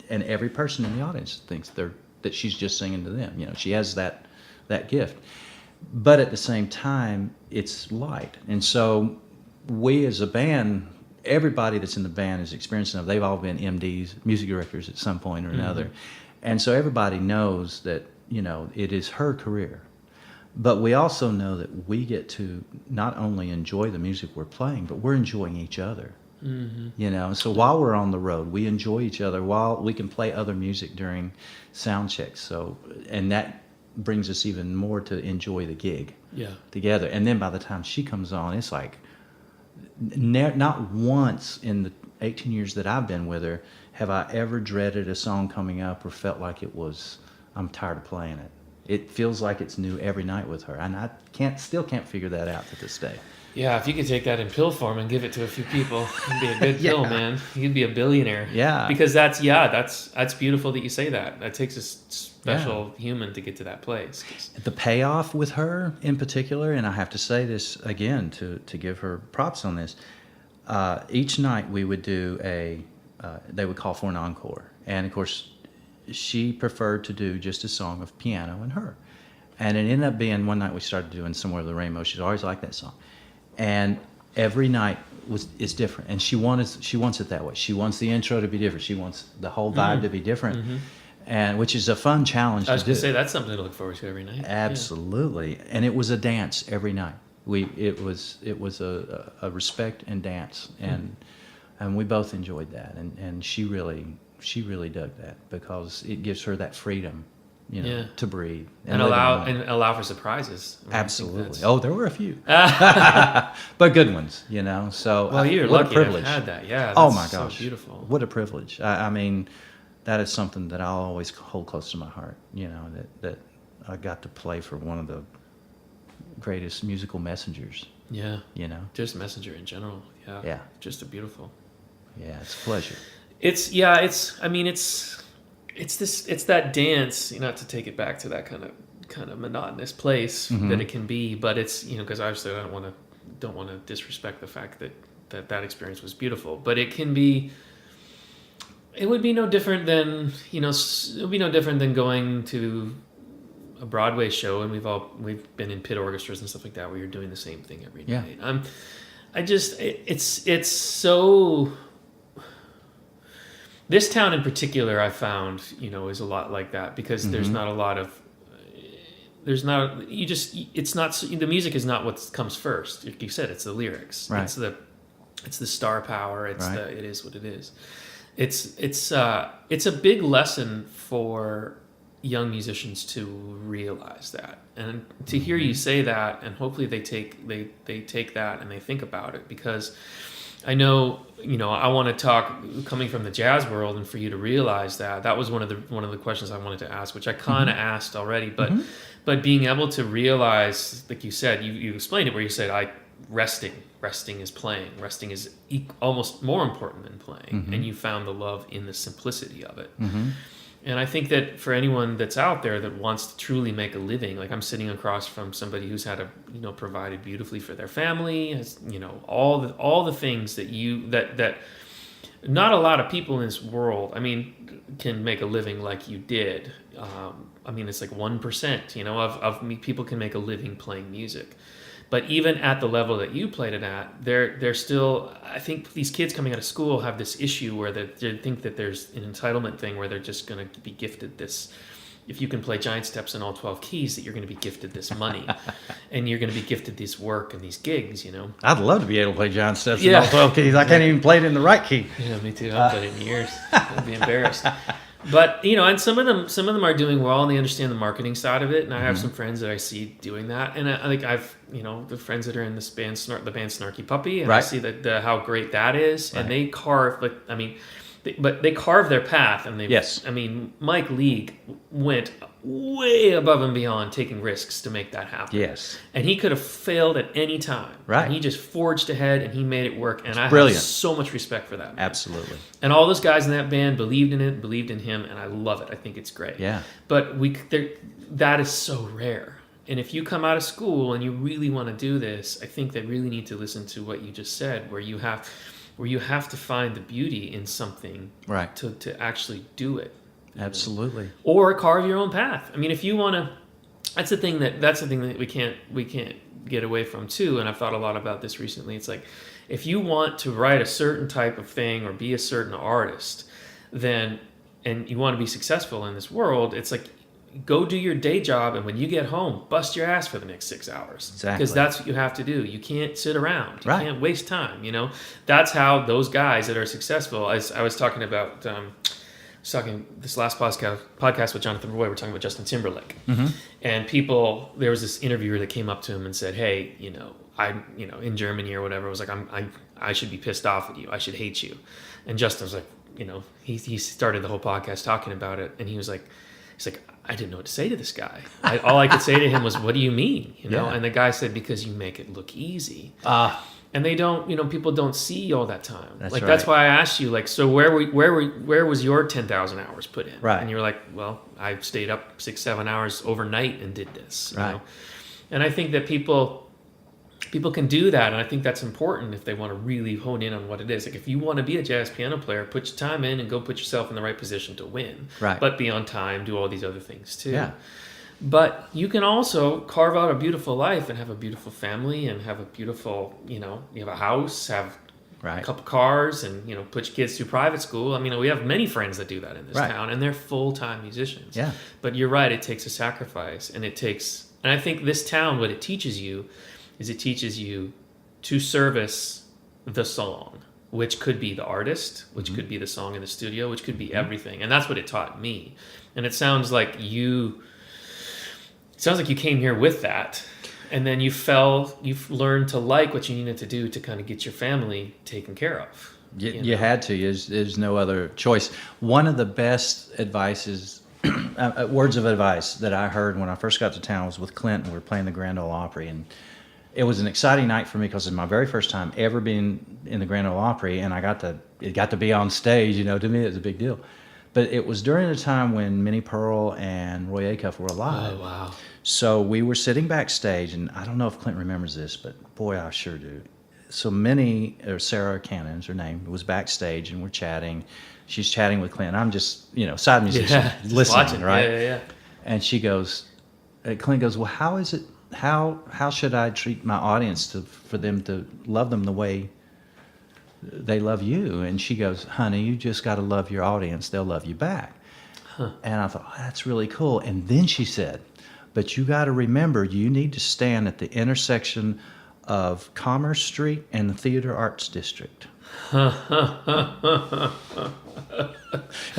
and every person in the audience thinks that she's just singing to them. She has that gift. But at the same time, it's light. And so we as a band, everybody that's in the band is experiencing it. They've all been MDs, music directors at some point or another. And so everybody knows that, it is her career. But we also know that we get to not only enjoy the music we're playing, but we're enjoying each other. Mm-hmm. So while we're on the road, we enjoy each other while we can play other music during sound checks. So, and that brings us even more to enjoy the gig together. And then by the time she comes on, it's like not once in the 18 years that I've been with her have I ever dreaded a song coming up or felt like I'm tired of playing it. It feels like it's new every night with her, and I still can't figure that out to this day. Yeah, if you could take that in pill form and give it to a few people, it'd be a good pill, man. You'd be a billionaire. Yeah, because that's beautiful that you say that. That takes a special human to get to that place. The payoff with her in particular, and I have to say this again to give her props on this. Each night we would do they would call for an encore, and of course. She preferred to do just a song of piano and her. And it ended up being one night we started doing Somewhere Over the Rainbow. She's always liked that song. And every night is different. And she wants it that way. She wants the intro to be different. She wants the whole vibe to be different. And which is a fun challenge to do. I was going to say, that's something to look forward to every night. Absolutely. Yeah. And it was a dance every night. It was a respect and dance. And And we both enjoyed that, and she really dug that because it gives her that freedom, Yeah. to breathe And live in the allow moment. and allow for surprises. I mean, I think Absolutely. that's- Oh, there were a few, but good ones, So Well, you're what lucky a to privilege. have had that. Yeah. Oh That's my so gosh, beautiful. what a privilege. I mean, that is something that I'll always hold close to my heart. That I got to play for one of the greatest musical messengers. Yeah. Just Just messenger in general. Yeah. Yeah. Just a beautiful. yeah, it's a pleasure. It's that dance, not to take it back to that kind of monotonous place that it can be, but it's, because obviously I don't want to disrespect the fact that experience was beautiful, but it would be no different than, it would be no different than going to a Broadway show, and we've been in pit orchestras and stuff like that where you're doing the same thing every Yeah. night. It's so. This town in particular, I found, is a lot like that because there's not a lot of, the music is not what comes first. Like you said, it's the lyrics. Right. It's the star power. Right. It is what it is. It's a big lesson for young musicians to realize that, and to hear you say that, and hopefully they take that and they think about it, because I know, I want to talk coming from the jazz world, and for you to realize that was one of the questions I wanted to ask, which I kind of asked already, but being able to realize, like you said, you explained it where you said, resting is playing, resting is almost more important than playing, and you found the love in the simplicity of it. And I think that for anyone that's out there that wants to truly make a living, like I'm sitting across from somebody who's had provided beautifully for their family, has, all the things that not a lot of people in this world, can make a living like you did. It's like 1%, of people can make a living playing music. But even at the level that you played it at, they're still. I think these kids coming out of school have this issue where they think that there's an entitlement thing where they're just going to be gifted this. If you can play giant steps in all 12 keys, that you're going to be gifted this money, and you're going to be gifted this work and these gigs. I'd love to be able to play giant steps in all 12 keys. I can't even play it in the right key. Yeah, me too. I've played it in years. I'd be embarrassed. But and some of them are doing well, and they understand the marketing side of it. And I have some friends that I see doing that, and I've the friends that are in this band, the band Snarky Puppy, and I see that how great that is, and they carve they carve their path, and they. Yes. Mike League went way above and beyond taking risks to make that happen. Yes. And he could have failed at any time. Right. And he just forged ahead, and he made it work. And I brilliant. have so much respect for that man. Absolutely. And all those guys in that band believed in it, believed in him, and I love it. I think it's great. Yeah. But that is so rare. And if you come out of school and you really want to do this, I think they really need to listen to what you just said, where you have to find the beauty in something, right, to actually do it. Absolutely. Or carve your own path. If you want to, that's the thing that we can't get away from too. And I've thought a lot about this recently. It's like, if you want to write a certain type of thing or be a certain artist, and you want to be successful in this world, it's like, go do your day job, and when you get home, bust your ass for the next 6 hours. Exactly. Because that's what you have to do. You can't sit around. You right. can't waste time. That's how those guys that are successful. As I was talking about. This last podcast with Jonathan Roy, we're talking about Justin Timberlake, and there was this interviewer that came up to him and said, "Hey, in Germany or whatever, was like, I should be pissed off at you. I should hate you." And Justin was like, he started the whole podcast talking about it, and he's like, I didn't know what to say to this guy. All I could say to him was, "What do you mean?" Yeah. And the guy said, "Because you make it look easy." And they don't, people don't see all that time. That's why I asked you, so where was your 10,000 hours put in? Right. And you were like, well, I stayed up 6-7 hours overnight and did this. Right. And I think that people can do that, and I think that's important if they want to really hone in on what it is. Like, if you want to be a jazz piano player, put your time in and go put yourself in the right position to win. Right. But be on time, do all these other things too. Yeah. But you can also carve out a beautiful life and have a beautiful family and have a beautiful, you have a house, have right. a couple cars, and, put your kids through private school. We have many friends that do that in this right. town, and they're full-time musicians. Yeah. But you're right, it takes a sacrifice, and I think this town, what it teaches you is to service the song. which could be the artist, which could be the song in the studio, which could be everything. And that's what it taught me. And it sounds like you came here with that. And then you've learned to like what you needed to do to kind of get your family taken care of. You had to. There's no other choice. One of the best words of advice that I heard when I first got to town was with Clint, and we were playing the Grand Ole Opry. And it was an exciting night for me because it was my very first time ever being in the Grand Ole Opry, and it got to be on stage. To me, it was a big deal. But it was during a time when Minnie Pearl and Roy Acuff were alive. Oh, wow. So we were sitting backstage, and I don't know if Clint remembers this, but boy, I sure do. So Minnie, or Sarah Cannon's her name, was backstage, and we're chatting. She's chatting with Clint. I'm just, side musician, listening, watching. right? Yeah. And she goes, Clint goes, well, how should I treat my audience for them to love them the way they love you? And she goes, honey, you just got to love your audience. They'll love you back. And I thought, that's really cool. And then she said, but you got to remember, you need to stand at the intersection of Commerce Street and the Theater Arts District. And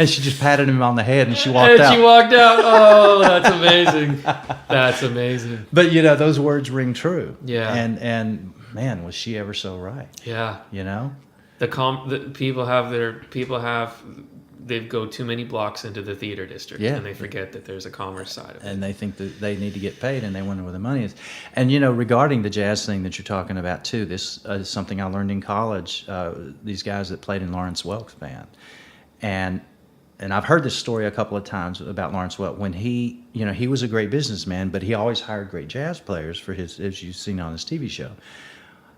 she just patted him on the head and she walked out. She walked out. Oh, that's amazing. That's amazing. But those words ring true. Yeah. And man, was she ever so right? Yeah. They go too many blocks into the theater district, and they forget that there's a commerce side of it. And they think that they need to get paid, and they wonder where the money is. And regarding the jazz thing that you're talking about too, this is something I learned in college. These guys that played in Lawrence Welk's band, and I've heard this story a couple of times about Lawrence Welk. When he was a great businessman, but he always hired great jazz players for his, as you've seen on his TV show.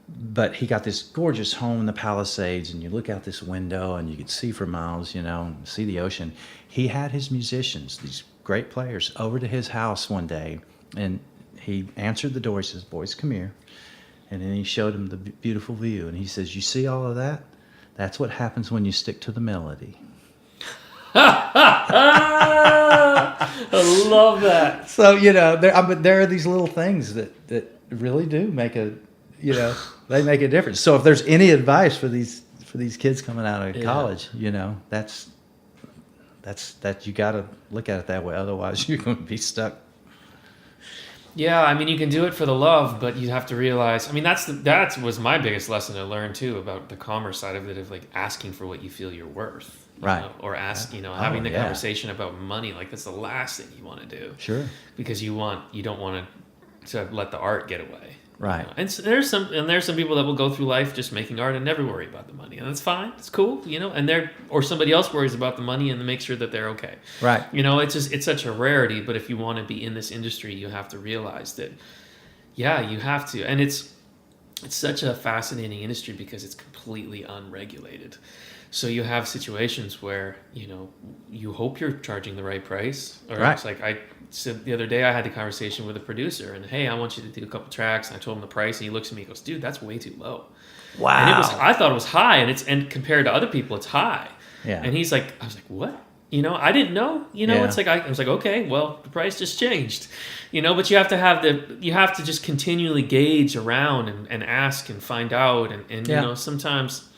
But he got this gorgeous home in the Palisades, and you look out this window and you could see for miles, see the ocean. He had his musicians, these great players, over to his house one day, and he answered the door. He says, boys, come here. And then he showed them the beautiful view, and he says, you see all of that? That's what happens when you stick to the melody. I love that. So, there are these little things that really do make they make a difference. So if there's any advice for these kids coming out of college, that's you got to look at it that way. Otherwise, you're going to be stuck. Yeah, you can do it for the love, but you have to realize. That was my biggest lesson I learned too about the commerce side of it, of like asking for what you feel you're worth, right? Or having the conversation about money. Like that's the last thing you want to do. Sure. Because you don't want to let the art get away. Right. And so there's some people that will go through life just making art and never worry about the money, and that's fine. It's cool, or somebody else worries about the money and make sure that they're okay. Right. It's such a rarity, but if you want to be in this industry, you have to realize that, you have to. And it's such a fascinating industry because it's completely unregulated. So you have situations where, you hope you're charging the right price. Or right. It's like I said the other day, I had a conversation with a producer and, hey, I want you to do a couple tracks. And I told him the price and he looks at me and goes, dude, that's way too low. Wow. And I thought it was high and compared to other people, it's high. Yeah. And he's like, I was like, what? I didn't know, it's like, I was like, okay, well, the price just changed, but you have to just continually gauge around and ask and find out. And sometimes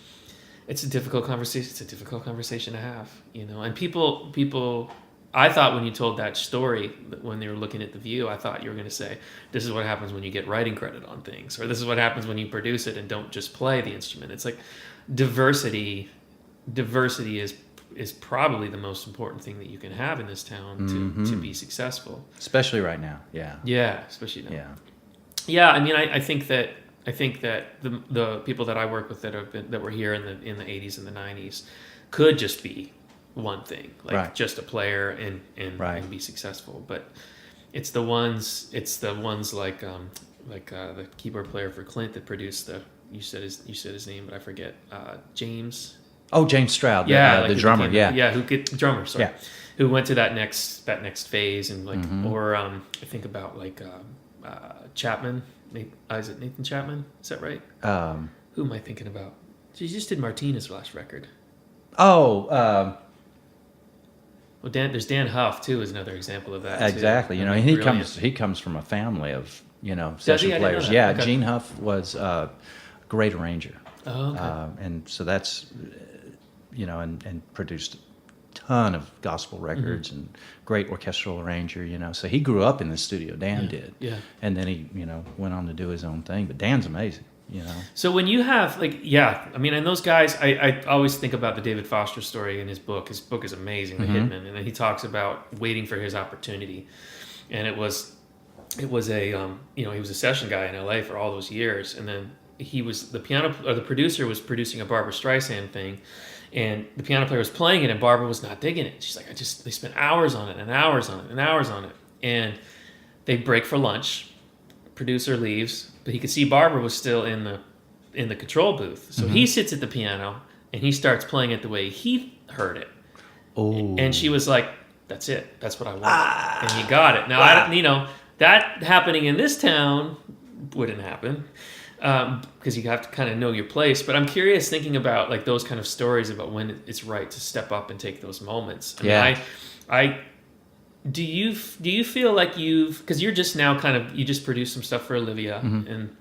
it's a difficult conversation. It's a difficult conversation to have, and people, I thought when you told that story, when they were looking at the view, I thought you were going to say, this is what happens when you get writing credit on things, or this is what happens when you produce it and don't just play the instrument. It's like diversity is probably the most important thing that you can have in this town to be successful. Especially right now. Yeah. Yeah. Especially now. Yeah. Yeah. I think that the people that I work with that were here in the 80s and the 90s could just be one thing, like right. just a player and be successful. But it's the ones like the keyboard player for Clint that produced you said his name, but I forget. James. Oh, James Stroud. Yeah, the drummer. Drummer. Sorry. Yeah. Who went to that next phase and or I think about Chapman. Is it Nathan Chapman? Is that right? Who am I thinking about? He just did Martinez's last record. Oh. Well, there's Dan Huff too, is another example of that. Exactly. Too. He comes from a family of session players. Yeah, okay. Gene Huff was a great arranger. Oh, okay. And so that's, and produced a ton of gospel records and great orchestral arranger, So he grew up in the studio, Dan did. Yeah. And then he, went on to do his own thing. But Dan's amazing, So when you have and those guys, I always think about the David Foster story in his book. His book is amazing, The Hitman, and he talks about waiting for his opportunity. And it was a he was a session guy in LA for all those years, and then he was the producer was producing a Barbra Streisand thing, and the piano player was playing it, and Barbara was not digging it. She's like, they spent hours on it and hours on it and hours on it, and they break for lunch. Producer leaves, but he could see Barbara was still in the control booth. So he sits at the piano and he starts playing it the way he heard it. Oh. And she was like, "That's it. That's what I want." And he got it. Now, that happening in this town wouldn't happen because you have to kind of know your place. But I'm curious, thinking about like those kind of stories about when it's right to step up and take those moments. Do you feel like because you're just now you just produced some stuff for Olivia and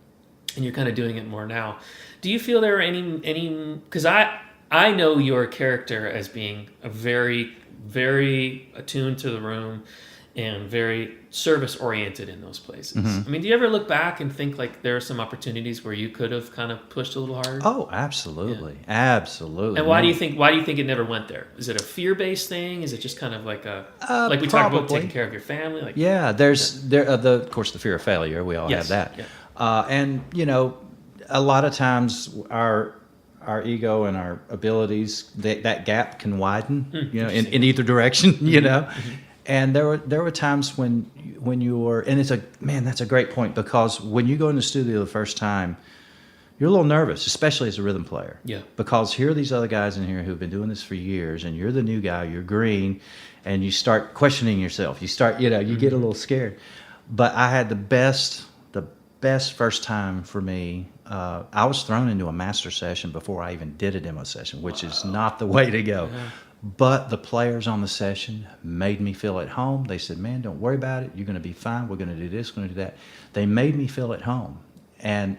you're kind of doing it more now. Do you feel there are any because I know your character as being a very, very attuned to the room and very service oriented in those places. I mean, do you ever look back and think like there are some opportunities where you could have kind of pushed a little harder? Oh, absolutely. Yeah. Absolutely. And why do you think it never went there? Is it a fear-based thing? Is it just kind of like like we talked about taking care of your family? Like, of course, the fear of failure. We all have that. Yeah. And a lot of times our ego and our abilities, that gap can widen, in either direction, And there were times when you were, and that's a great point, because when you go in the studio the first time, you're a little nervous, especially as a rhythm player. Yeah. Because here are these other guys in here who've been doing this for years, and you're the new guy, you're green, and you start questioning yourself. You start, you get a little scared. But I had the best first time for me. I was thrown into a master session before I even did a demo session, which is not the way to go. Yeah. But the players on the session made me feel at home. They said, "Man, don't worry about it. You're going to be fine. We're going to do this, we're going to do that." They made me feel at home. And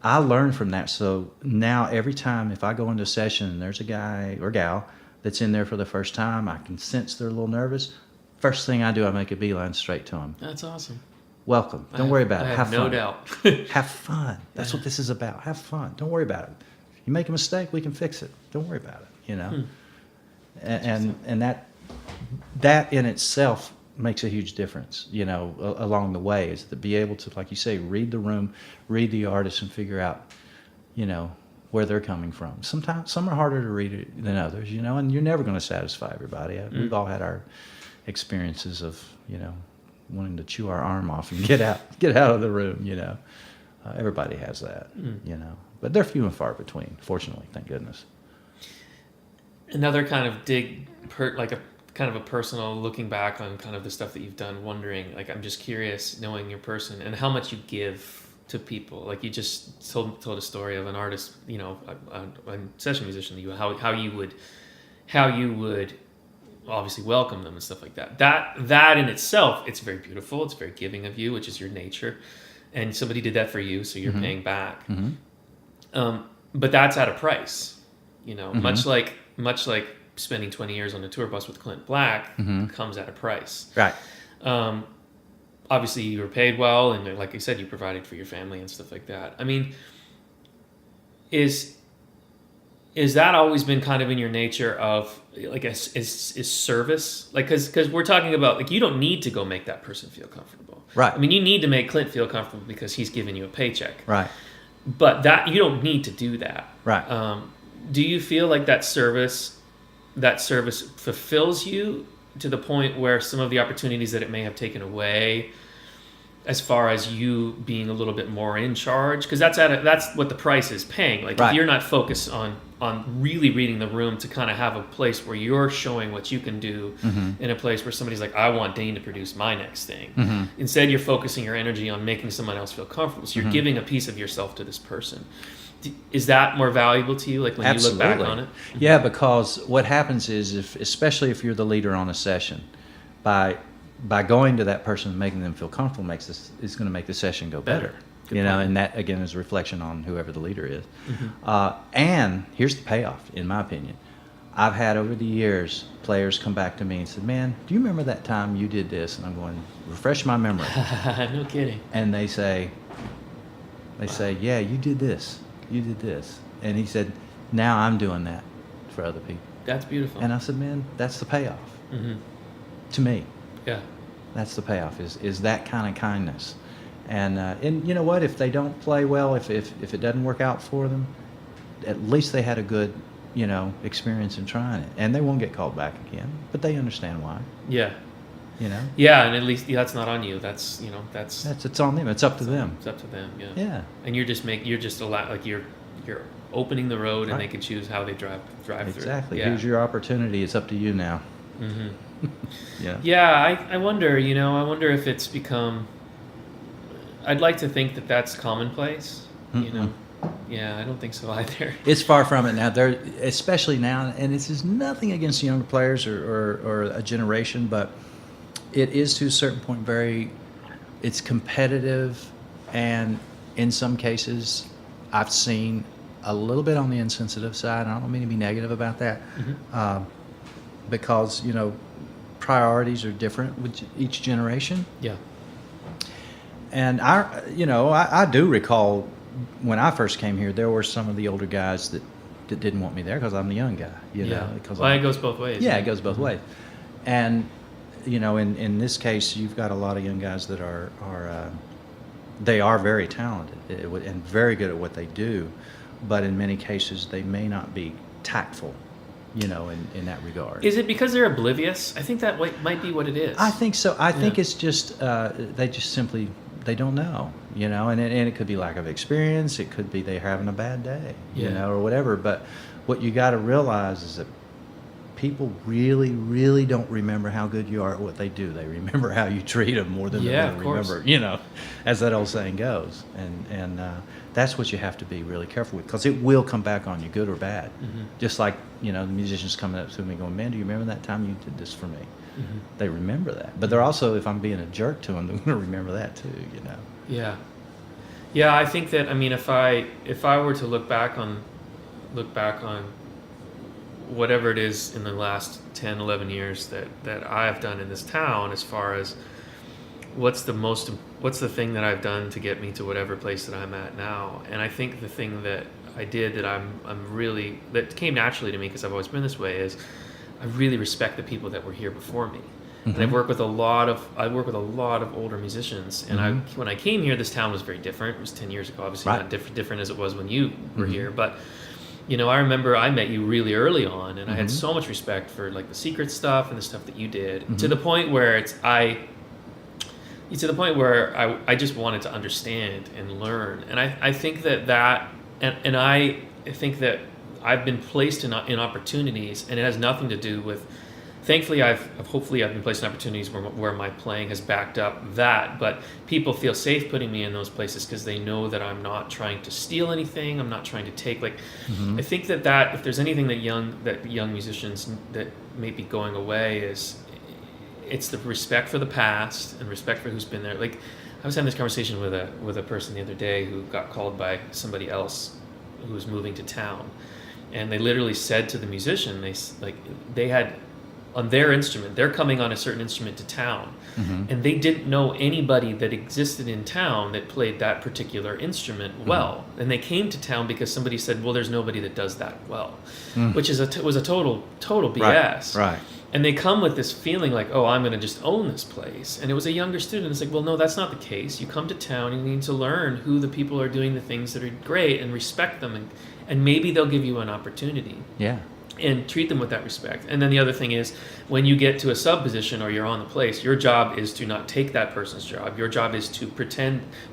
I learned from that. So now every time if I go into a session and there's a guy or gal that's in there for the first time, I can sense they're a little nervous. First thing I do, I make a beeline straight to them. That's awesome. Welcome. Don't worry about it. Have fun. No doubt. Have fun. That's what this is about. Have fun. Don't worry about it. You make a mistake, we can fix it. Don't worry about it, And that in itself makes a huge difference, along the way, is to be able to, like you say, read the room, read the artist, and figure out, where they're coming from. Sometimes some are harder to read than others, and you're never going to satisfy everybody. We've all had our experiences of, wanting to chew our arm off and get out of the room, Everybody has that, But they're few and far between, fortunately, thank goodness. Another kind of kind of a personal looking back on kind of the stuff that you've done, wondering, like, I'm just curious, knowing your person and how much you give to people. Like, you just told a story of an artist, a session musician, how you would obviously welcome them and stuff like that. That in itself, it's very beautiful. It's very giving of you, which is your nature. And somebody did that for you, so you're paying back. But that's at a price, much like spending 20 years on a tour bus with Clint Black comes at a price. Right. Obviously, you were paid well, and like I said, you provided for your family and stuff like that. I mean, is that always been kind of in your nature of, like, is service? Like, because we're talking about, like, you don't need to go make that person feel comfortable. Right. I mean, you need to make Clint feel comfortable because he's giving you a paycheck. Right. But that you don't need to do that. Right. Do you feel like that service fulfills you to the point where some of the opportunities that it may have taken away, as far as you being a little bit more in charge? Because that's what the price is paying. Like, right. If you're not focused on really reading the room to kind of have a place where you're showing what you can do in a place where somebody's like, I want Dane to produce my next thing. Instead, you're focusing your energy on making someone else feel comfortable. So you're giving a piece of yourself to this person. Is that more valuable to you, like when Absolutely. you look back on it? Yeah, because what happens is, especially if you're the leader on a session, by going to that person and making them feel comfortable is going to make the session go better. You know, point. and that again is a reflection on whoever the leader is. Mm-hmm. And here's the payoff, in my opinion. I've had over the years players come back to me and said, "Man, do you remember that time you did this?" And I'm going, "Refresh my memory." No kidding. And they say, "Yeah, you did this. You did this." And he said, "Now I'm doing that for other people." That's beautiful. And I said, "Man, that's the payoff." Mm-hmm. To me, Yeah. that's the payoff. Is that kind of kindness. And you know what? If they don't play well, if it doesn't work out for them, at least they had a good, experience in trying it, and they won't get called back again. But they understand why. Yeah. You know. Yeah, and at least that's not on you. That's It's on them. It's up to them. It's up to them. Yeah. Yeah. And you're just you're opening the road, and Right. they can choose how they drive through. Exactly. Yeah. Here's your opportunity. It's up to you now. Mm-hmm. Yeah. Yeah, I wonder. I wonder if it's become. I'd like to think that that's commonplace. Mm-mm. Yeah, I don't think so either. It's far from it now. There, especially now, and this is nothing against younger players or a generation, but it is to a certain point it's competitive, and in some cases, I've seen a little bit on the insensitive side. I don't mean to be negative about that, Mm-hmm. because priorities are different with each generation. Yeah. And I do recall when I first came here, there were some of the older guys that didn't want me there because I'm the young guy. Yeah. Because Well, it goes both ways. yeah, right? it goes both Mhm. ways. And in this case, you've got a lot of young guys that are they are very talented and very good at what they do, but in many cases they may not be tactful, in that regard. Is it because they're oblivious? I think that might be what it is. I think so. I think Yeah. it's just they just simply they don't know, and it could be lack of experience. It could be they're having a bad day, Yeah. or whatever. But what you got to realize is that people really, really don't remember how good you are at what they do. They remember how you treat them more than Yeah, they of really course. remember, as that old saying goes. And that's what you have to be really careful with, because it will come back on you, good or bad. Mhm. Just like, the musicians coming up to me going, "Man, do you remember that time you did this for me?" Mhm. They remember that. But they're also, if I'm being a jerk to them, they're going to remember that too, Yeah. Yeah, I think that if I were to look back on whatever it is in the last 10, 11 years that I've done in this town, as far as what's the thing that I've done to get me to whatever place that I'm at now. And I think the thing that I did that came naturally to me, because I've always been this way, is I really respect the people that were here before me. And I've worked with a lot of older musicians. And when I came here, this town was very different. It was 10 years ago, obviously Right. not different as it was when you were here. But I remember I met you really early on, and I had so much respect for like the secret stuff and the stuff that you did, to the point where I just wanted to understand and learn. And I think and I think that I've been placed in opportunities, and it has nothing to do with. Thankfully, hopefully I've been placed in opportunities where my playing has backed up that, but people feel safe putting me in those places because they know that I'm not trying to steal anything. I'm not trying to take I think that if there's anything that young musicians that may be going away it's the respect for the past and respect for who's been there. Like, I was having this conversation with a person the other day who got called by somebody else who was moving to town, and they literally said to the musician, they had on their instrument, they're coming on a certain instrument to town, and they didn't know anybody that existed in town that played that particular instrument well. And they came to town because somebody said, "Well, there's nobody that does that well," which was a total BS. Right. And they come with this feeling like, "Oh, I'm going to just own this place." And it was a younger student. It's like, well, no, that's not the case. You come to town, you need to learn who the people are doing the things that are great and respect them, and maybe they'll give you an opportunity. Yeah. And treat them with that respect. And then the other thing is, when you get to a sub position or you're on the place, your job is to not take that person's job. Your job is to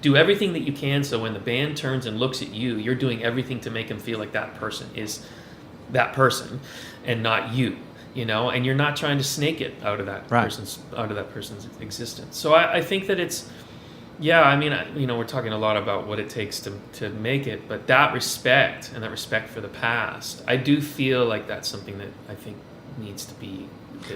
do everything that you can, so when the band turns and looks at you, you're doing everything to make them feel like that person is that person and not you. And you're not trying to snake it out of that person's existence. So I think that it's. Yeah, I mean, we're talking a lot about what it takes to make it, but that respect for the past, I do feel like that's something that I think needs to be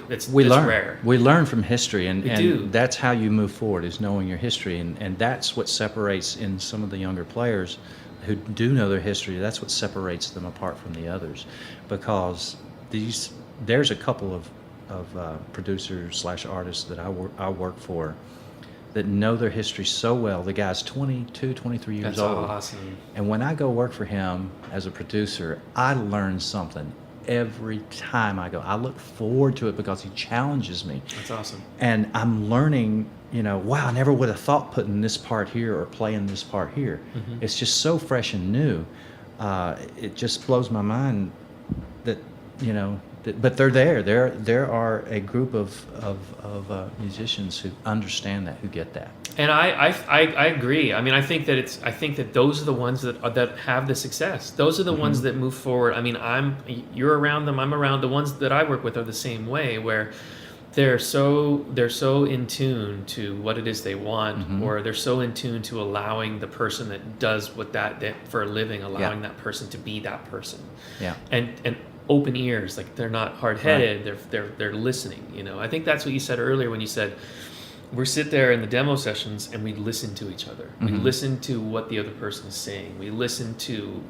It's We learn. rare. We learn from history, and do. that's how you move forward, is knowing your history, and that's what separates in some of the younger players who do know their history. That's what separates them apart from the others, because there's a couple of producers / artists that I work for that know their history so well. The guy's 22, 23 years That's old. awesome. And when I go work for him as a producer, I learn something every time I go. I look forward to it because he challenges me. That's awesome. And I'm learning, wow, I never would have thought putting this part here or playing this part here. Mm-hmm. It's just so fresh and new. It just blows my mind that, but they're there. There are a group of musicians who understand that, who get that. And I agree. I mean, I think that those are the ones that have the success. Those are the ones that move forward. I mean, you're around them. I'm around. The ones that I work with are the same way, where they're so in tune to what it is they want, or they're so in tune to allowing the person that does that for a living, allowing that person to be that person. Yeah. And open ears, like they're not hard-headed. Right. They're listening. I think that's what you said earlier when you said, we sit there in the demo sessions and we listen to each other. We listen to what the other person is saying. We listen to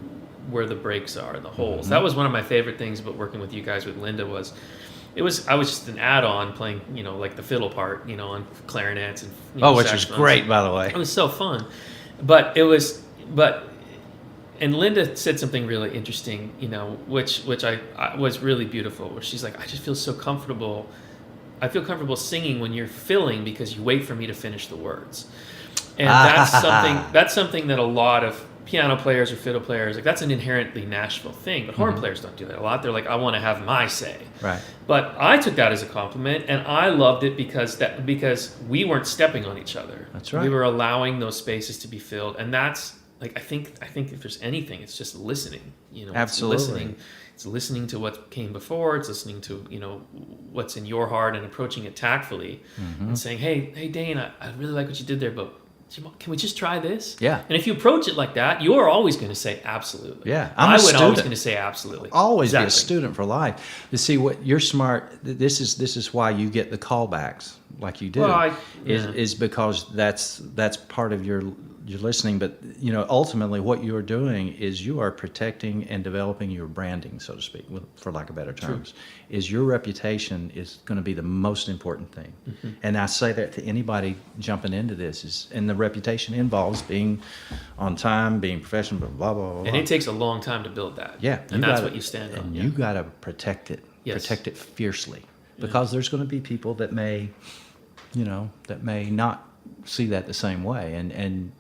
where the breaks are and the holes. That was one of my favorite things about working with you guys with Linda was I was just an add-on playing, like the fiddle part, on clarinets and which was great, by the way. It was so fun. And Linda said something really interesting, which I was really beautiful, where she's like, I just feel so comfortable. I feel comfortable singing when you're filling because you wait for me to finish the words. And that's something that a lot of piano players or fiddle players, like that's an inherently Nashville thing, but horn players don't do that a lot. They're like, I want to have my say. Right. But I took that as a compliment, and I loved it because we weren't stepping on each other. That's right. We were allowing those spaces to be filled, and that's like I think if there's anything, it's just listening. Absolutely. It's listening to what came before. It's listening to what's in your heart and approaching it tactfully, and saying, "Hey, Dane, I really like what you did there, but can we just try this?" Yeah. And if you approach it like that, you're always going to say absolutely. Yeah. Always going to say absolutely. Always be a student for life. You see, what you're smart. This is why you get the callbacks like you do. Well, is because that's part of your listening. But ultimately, what you are doing is you are protecting and developing your branding, so to speak, for lack of better terms. True. Is your reputation is going to be the most important thing. And I say that to anybody jumping into this and the reputation involves being on time, being professional, blah, blah, blah, blah. And it takes a long time to build that. Yeah. And that's what you stand on. And you got to protect it. Yes. Protect it fiercely. Because there's going to be people that may not see that the same way. And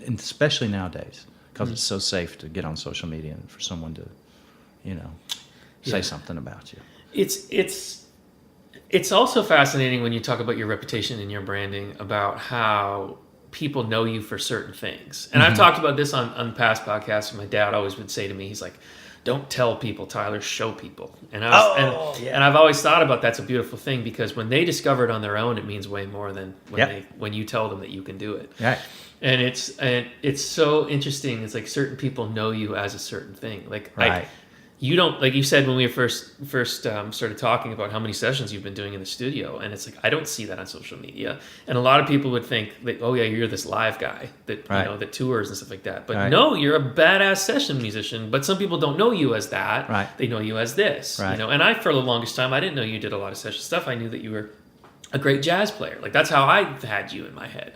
especially nowadays, because it's so safe to get on social media and for someone to, say something about you. It's also fascinating when you talk about your reputation and your branding, about how people know you for certain things. And I've talked about this on past podcasts. My dad always would say to me, he's like, don't tell people, Tyler, show people. And I've always thought about that's a beautiful thing, because when they discover it on their own, it means way more than when you tell them that you can do it. Right. And it's so interesting. It's like certain people know you as a certain thing. Like right. You don't, like you said when we first started talking about how many sessions you've been doing in the studio, and it's like I don't see that on social media. And a lot of people would think that, oh yeah, you're this live guy that that tours and stuff like that. But no, you're a badass session musician. But some people don't know you as that. Right. They know you as this. Right. And I, for the longest time, I didn't know you did a lot of session stuff. I knew that you were a great jazz player. Like that's how I had you in my head.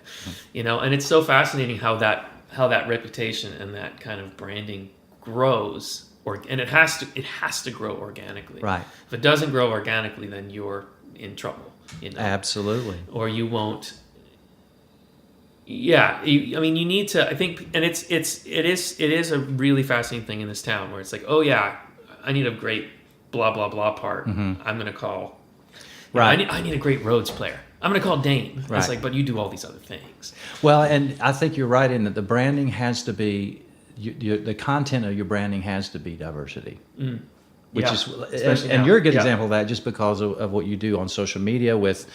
And it's so fascinating how that reputation and that kind of branding grows. And it has to grow organically. Right. If it doesn't grow organically, then you're in trouble. Absolutely. Or you won't. Yeah. You need to. I think, and it is a really fascinating thing in this town where it's like, oh yeah, I need a great blah blah blah part. I'm going to call. Right. I need a great Rhodes player. I'm going to call Dane. Right. It's like, but you do all these other things. Well, and I think you're right in that the branding has to be. The content of your branding has to be diversity, which is, and you're a good example of that, just because of what you do on social media with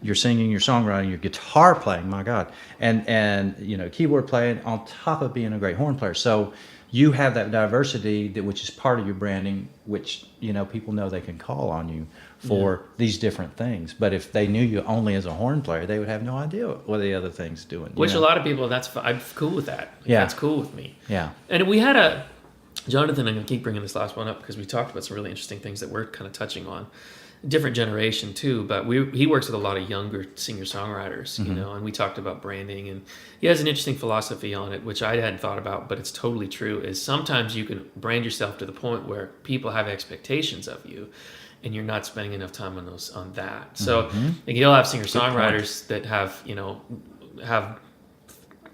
your singing, your songwriting, your guitar playing. My God, and keyboard playing on top of being a great horn player. So you have that diversity which is part of your branding, which people know they can call on you for these different things. But if they knew you only as a horn player, they would have no idea what the other thing's doing. Which a lot of people, I'm cool with that. That's cool with me. Yeah. And we had Jonathan, I'm going to keep bringing this last one up because we talked about some really interesting things that we're kind of touching on. Different generation too, but he works with a lot of younger singer-songwriters, and we talked about branding, and he has an interesting philosophy on it, which I hadn't thought about, but it's totally true, is sometimes you can brand yourself to the point where people have expectations of you, and you're not spending enough time on that. So like, you'll have singer-songwriters that have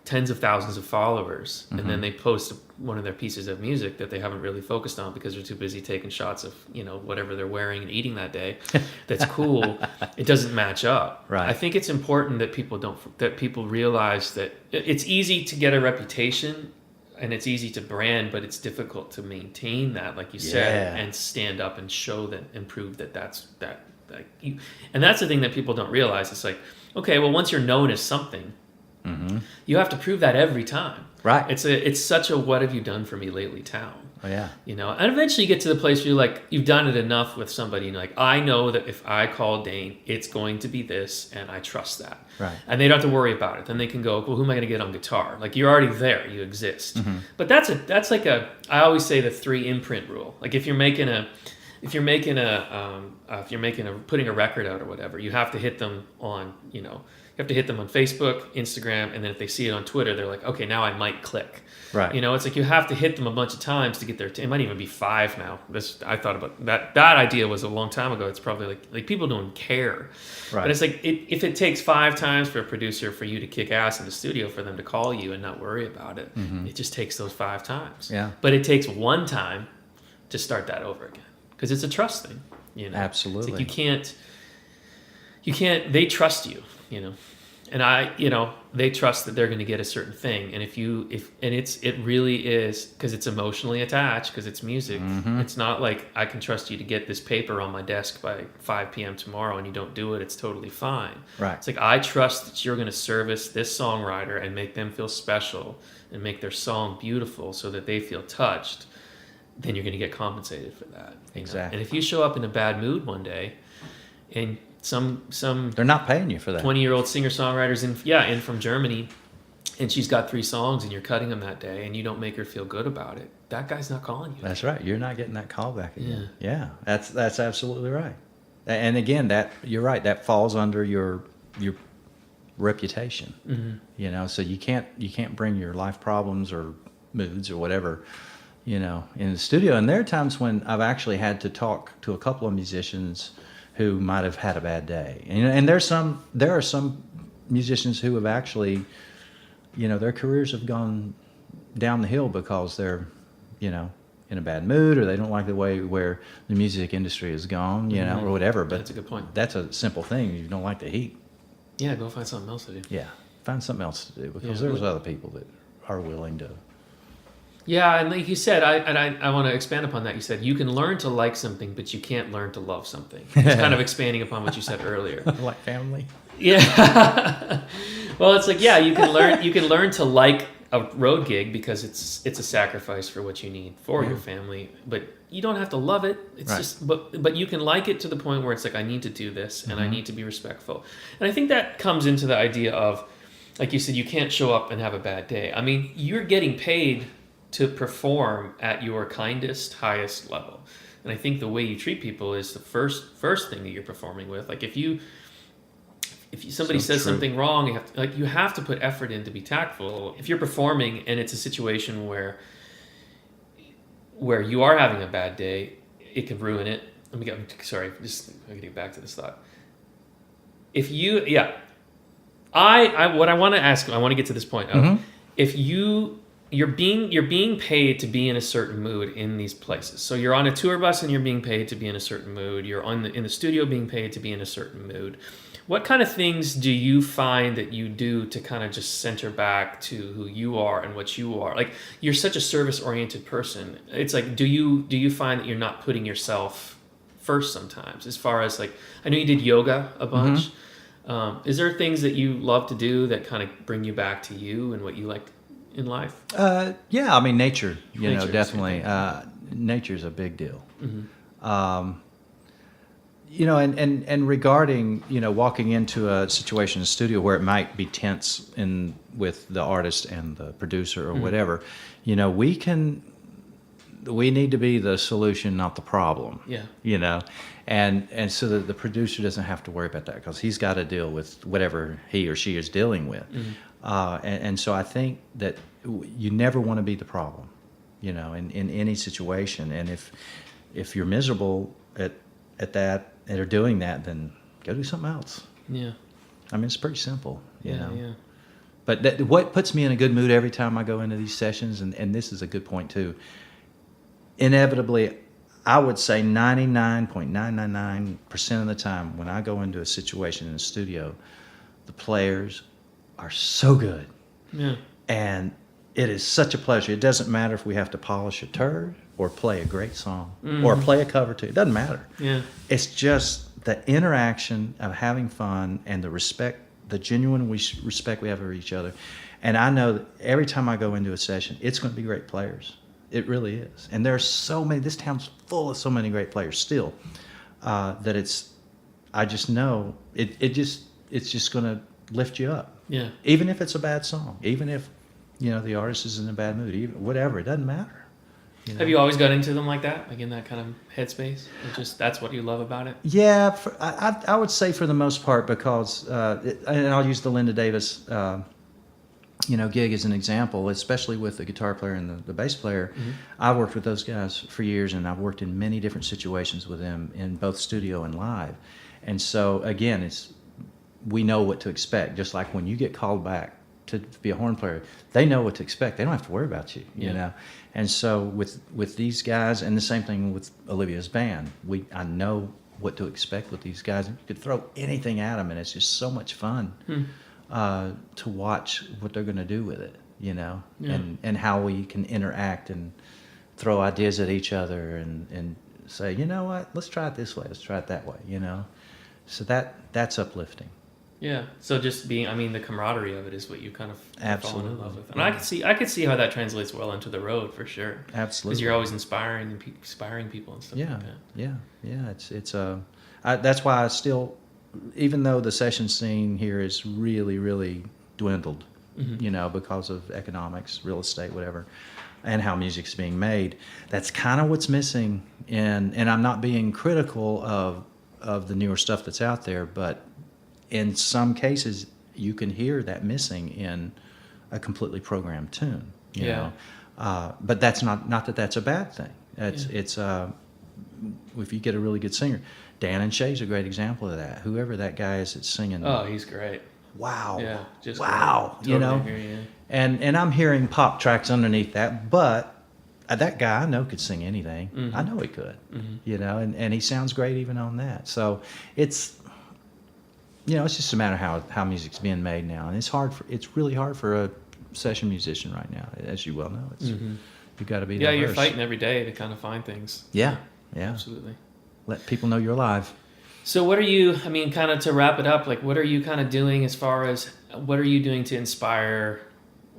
tens of thousands of followers, and then they post one of their pieces of music that they haven't really focused on because they're too busy taking shots of whatever they're wearing and eating that day. That's cool. It doesn't match up. Right. I think it's important that people realize that it's easy to get a reputation and it's easy to brand, but it's difficult to maintain that, like you said, and stand up and show that and prove that and that's the thing that people don't realize. It's like, okay, well, once you're known as something, you have to prove that every time. Right. It's such a what have you done for me lately town. Oh yeah. And eventually you get to the place where you're like, you've done it enough with somebody, and you're like, I know that if I call Dane, it's going to be this, and I trust that. Right. And they don't have to worry about it. Then they can go, well, who am I going to get on guitar? Like, you're already there, you exist. But that's like I always say the 3 imprint rule. Like, if you're putting a record out or whatever, you have to hit them on, you have to hit them on Facebook, Instagram, and then if they see it on Twitter, they're like, okay, now I might click. Right. It's like you have to hit them a bunch of times to get their. It might even be 5 now. I thought about that. That idea was a long time ago. It's probably like people don't care. Right. But it's like if it takes 5 times for a producer for you to kick ass in the studio for them to call you and not worry about it, it just takes those 5 times. Yeah. But it takes 1 time to start that over again because it's a trust thing. Absolutely. It's like you can't. They trust you. And they trust that they're going to get a certain thing. And it really is, because it's emotionally attached, because it's music. It's not like I can trust you to get this paper on my desk by 5 p.m. tomorrow and you don't do it. It's totally fine. Right. It's like, I trust that you're going to service this songwriter and make them feel special and make their song beautiful so that they feel touched. Then you're going to get compensated for that. Exactly. And if you show up in a bad mood one day and some they're not paying you for that. 20-year-old singer-songwriters in from Germany, and she's got 3 songs and you're cutting them that day and you don't make her feel good about it, that guy's not calling you. That's right. You're not getting that call back again. Yeah. That's absolutely right. And again, that you're right, that falls under your reputation. So you can't bring your life problems or moods or whatever, in the studio. And there are times when I've actually had to talk to a couple of musicians who might have had a bad day, and there are some musicians who have actually, their careers have gone down the hill because they're, in a bad mood, or they don't like the way where the music industry has gone, or whatever. But that's a good point. That's a simple thing. You don't like the heat. Yeah, go find something else to do. Yeah, find something else to do, because there's other people that are willing to. Yeah, and like you said, I want to expand upon that. You said you can learn to like something, but you can't learn to love something. It's kind of expanding upon what you said earlier. Like family. Yeah. Well, it's like, you can learn to like a road gig because it's a sacrifice for what you need for your family, but you don't have to love it. It's just but you can like it to the point where it's like, I need to do this and I need to be respectful. And I think that comes into the idea of, like you said, you can't show up and have a bad day. I mean, you're getting paid to perform at your kindest, highest level. And I think the way you treat people is the first thing that you're performing with. Like, if somebody says something wrong, you have to put effort in to be tactful. If you're performing and it's a situation where you are having a bad day, it can ruin it. I'm gonna get back to this thought. If you, what I want to ask, I want to get to this point of, if you're being paid to be in a certain mood in these places. So you're on a tour bus and you're being paid to be in a certain mood. You're in the studio being paid to be in a certain mood. What kind of things do you find that you do to kind of just center back to who you are and what you are? Like, you're such a service-oriented person. It's like, do you find that you're not putting yourself first sometimes? As far as, like, I know you did yoga a bunch. Is there things that you love to do that kind of bring you back to you and what you like in life? Yeah, I mean, nature, Nature is definitely. Nature's a big deal. And regarding, walking into a situation in a studio where it might be tense with the artist and the producer or whatever, we need to be the solution, not the problem. Yeah. And so that the producer doesn't have to worry about that because he's got to deal with whatever he or she is dealing with. And so I think that you never want to be the problem, in any situation. And if you're miserable at that and are doing that, then go do something else. Yeah. I mean, it's pretty simple, Yeah. But what puts me in a good mood every time I go into these sessions, and this is a good point too, inevitably, I would say 99.999% of the time when I go into a situation in a studio, the players are so good. Yeah. And it is such a pleasure. It doesn't matter if we have to polish a turd or play a great song or play a cover too. It doesn't matter. Yeah. It's just the interaction of having fun and the respect, the genuine respect we have for each other. And I know that every time I go into a session, it's going to be great players. It really is. And there's so many, this town's full of so many great players still, that I just know it's just going to lift you up. Yeah. Even if it's a bad song, even if, the artist is in a bad mood, even whatever, it doesn't matter. Have you always got into them like that, like in that kind of headspace? Or just that's what you love about it? Yeah, I would say for the most part, because, and I'll use the Linda Davis, gig as an example, especially with the guitar player and the bass player. I've worked with those guys for years, and I've worked in many different situations with them in both studio and live. And so, again, we know what to expect. Just like when you get called back to be a horn player, they know what to expect. They don't have to worry about you, you know. And so with these guys, and the same thing with Olivia's band, I know what to expect with these guys. You could throw anything at them, and it's just so much fun to watch what they're going to do with it, and how we can interact and throw ideas at each other and say, you know what, let's try it this way, let's try it that way, So that's uplifting. Yeah. So just the camaraderie of it is what you kind of Absolutely. fallen in love with. And I could see how that translates well into the road for sure. Absolutely. Because you're always inspiring people and stuff like that. Yeah. It's that's why I still, even though the session scene here is really, really dwindled, because of economics, real estate, whatever, and how music's being made, that's kind of what's missing. And I'm not being critical of the newer stuff that's out there, but in some cases, you can hear that missing in a completely programmed tune. You know? But that's not that that's a bad thing. It's if you get a really good singer, Dan and Shay's a great example of that. Whoever that guy is that's singing. Oh, he's great. Wow. Yeah. Just wow. Totally hear you. And I'm hearing pop tracks underneath that, but that guy I know could sing anything. I know he could. And he sounds great even on that. So it's just a matter of how music's being made now, and it's really hard for a session musician right now, as you well know. You've got to be diverse. You're fighting every day to kind of find things. Yeah. Absolutely. Let people know you're alive. So what are you, kind of to wrap it up, like what are you kind of doing as far as, what are you doing to inspire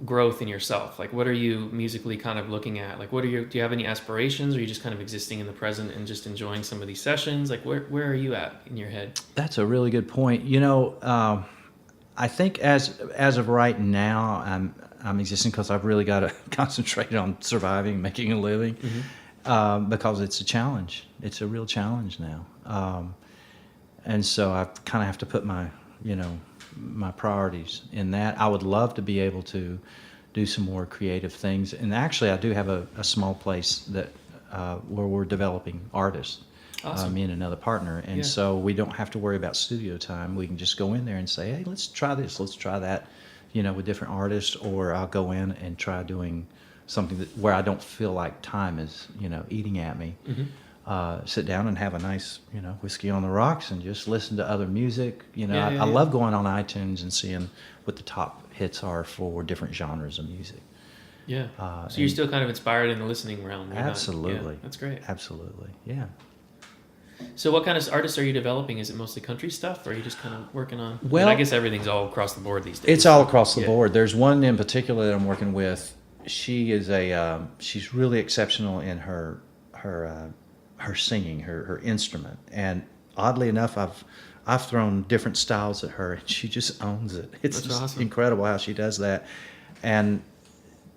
growth in yourself? Like what are you musically kind of looking at? Like do you have any aspirations, or are you just kind of existing in the present and just enjoying some of these sessions? Like where are you at in your head? That's a really good point. I think as of right now, I'm existing because I've really got to concentrate on surviving, making a living, because it's a challenge. It's a real challenge now. And so I kind of have to put my priorities in that. I would love to be able to do some more creative things. And actually, I do have a small place that where we're developing artists. Awesome. Me and another partner. And so we don't have to worry about studio time. We can just go in there and say, hey, let's try this, let's try that, with different artists. Or I'll go in and try doing something where I don't feel like time is, eating at me. Sit down and have a nice, whiskey on the rocks and just listen to other music. I love going on iTunes and seeing what the top hits are for different genres of music. Yeah. So you're still kind of inspired in the listening realm. Absolutely. That's great. Absolutely. Yeah. So what kind of artists are you developing? Is it mostly country stuff, or are you just kind of working on? Well, I guess everything's all across the board these days. It's all across the Yeah. board. There's one in particular that I'm working with. She is she's really exceptional in her singing, her instrument, and oddly enough, I've thrown different styles at her, and she just owns it. It's That's just awesome. incredible how she does that,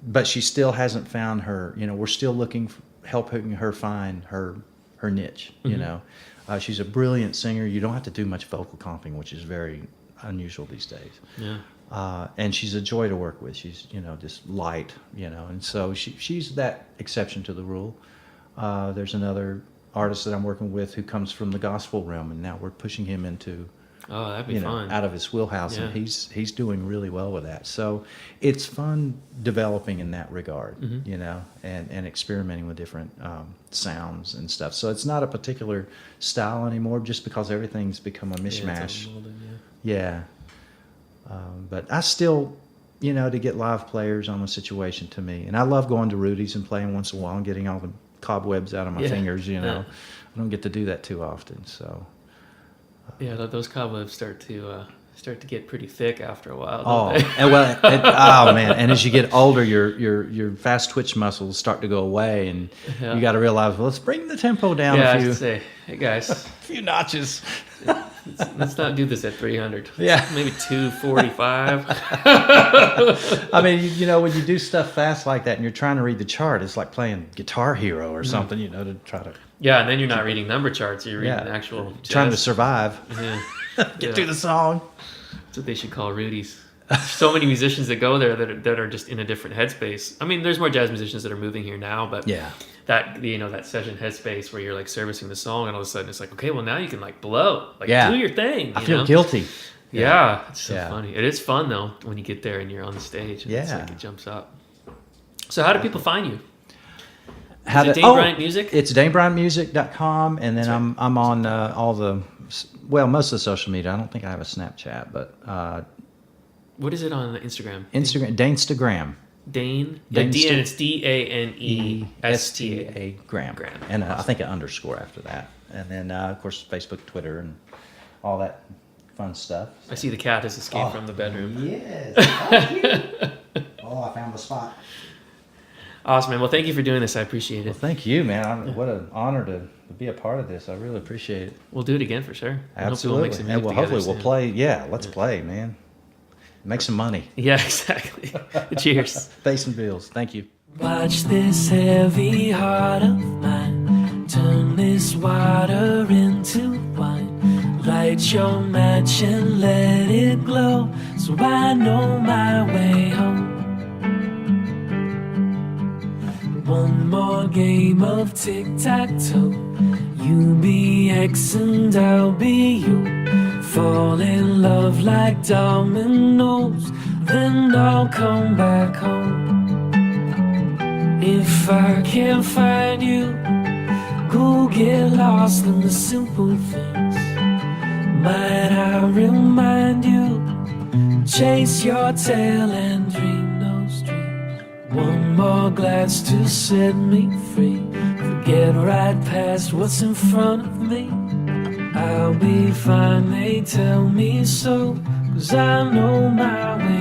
but she still hasn't found her. We're still helping her find her niche. She's a brilliant singer. You don't have to do much vocal comping, which is very unusual these days. Yeah. And she's a joy to work with. She's just light, and so she's that exception to the rule. There's another artist that I'm working with who comes from the gospel realm, and now we're pushing him into Oh, that'd be fun. out of his wheelhouse, Yeah. and he's doing really well with that. So it's fun developing in that regard, and experimenting with different sounds and stuff. So it's not a particular style anymore, just because everything's become a Yeah, it's mishmash. all molded, Yeah. But I still, to get live players on a situation to me, and I love going to Rudy's and playing once in a while and getting all the cobwebs out of my Yeah. fingers. Yeah. I don't get to do that too often, so. Yeah, those cobwebs start to get pretty thick after a while. Oh, Don't they? oh man! And as you get older, your fast twitch muscles start to go away, and Yeah. you got to realize, well, let's bring the tempo down Yeah, I a was few, to say, hey guys, few notches. let's not do this at 300. Yeah. Maybe 245. I mean, when you do stuff fast like that, and you're trying to read the chart, it's like playing Guitar Hero or something, to try to Yeah, and then you're not reading number charts. You're reading Yeah. actual trying to jazz. survive, Yeah. get Yeah. through the song. That's what they should call Rudy's. There's so many musicians that go there that are just in a different headspace. I mean, there's more jazz musicians that are moving here now, but Yeah. that that session headspace where you're like servicing the song, and all of a sudden it's like, okay, well now you can like blow, like Yeah. do your thing. I you feel know? guilty. Yeah, it's so Yeah. funny. It is fun though when you get there and you're on the stage. And it's Yeah. like it jumps up. So how do people find you? How Is it to- Dane Bryant Music? It's DaneBryantMusic.com, and then That's right. I'm on all the most of the social media. I don't think I have a Snapchat, but What is it on Instagram? Instagram, Danestagram. Dane. Dane D, St- and it's DANESTA. ESTA Gram. Gram. And I think an underscore after that. And then, of course, Facebook, Twitter, and all that fun stuff. I see the cat has escaped from the bedroom. Yes. Oh, I found the spot. Awesome, man. Well, thank you for doing this. I appreciate Well, it. thank you, man. What an honor to be a part of this. I really appreciate it. We'll do it again for sure. And Absolutely. hopefully And we'll make some music hopefully we'll together play. Yeah, let's play, man. Make some money. soon. Yeah, exactly. Cheers. Pay some bills. Thank you. Watch this heavy heart of mine turn this water into wine. Light your match and let it glow, so I know my way home. One more game of tic-tac-toe. You be X and I'll be you. Fall in love like dominoes, then I'll come back home. If I can't find you, go get lost in the simple things. Might I remind you, chase your tail and dream those dreams. One more glass to set me free. Forget right past what's in front of me. I'll be fine, they tell me so, 'cause I know my way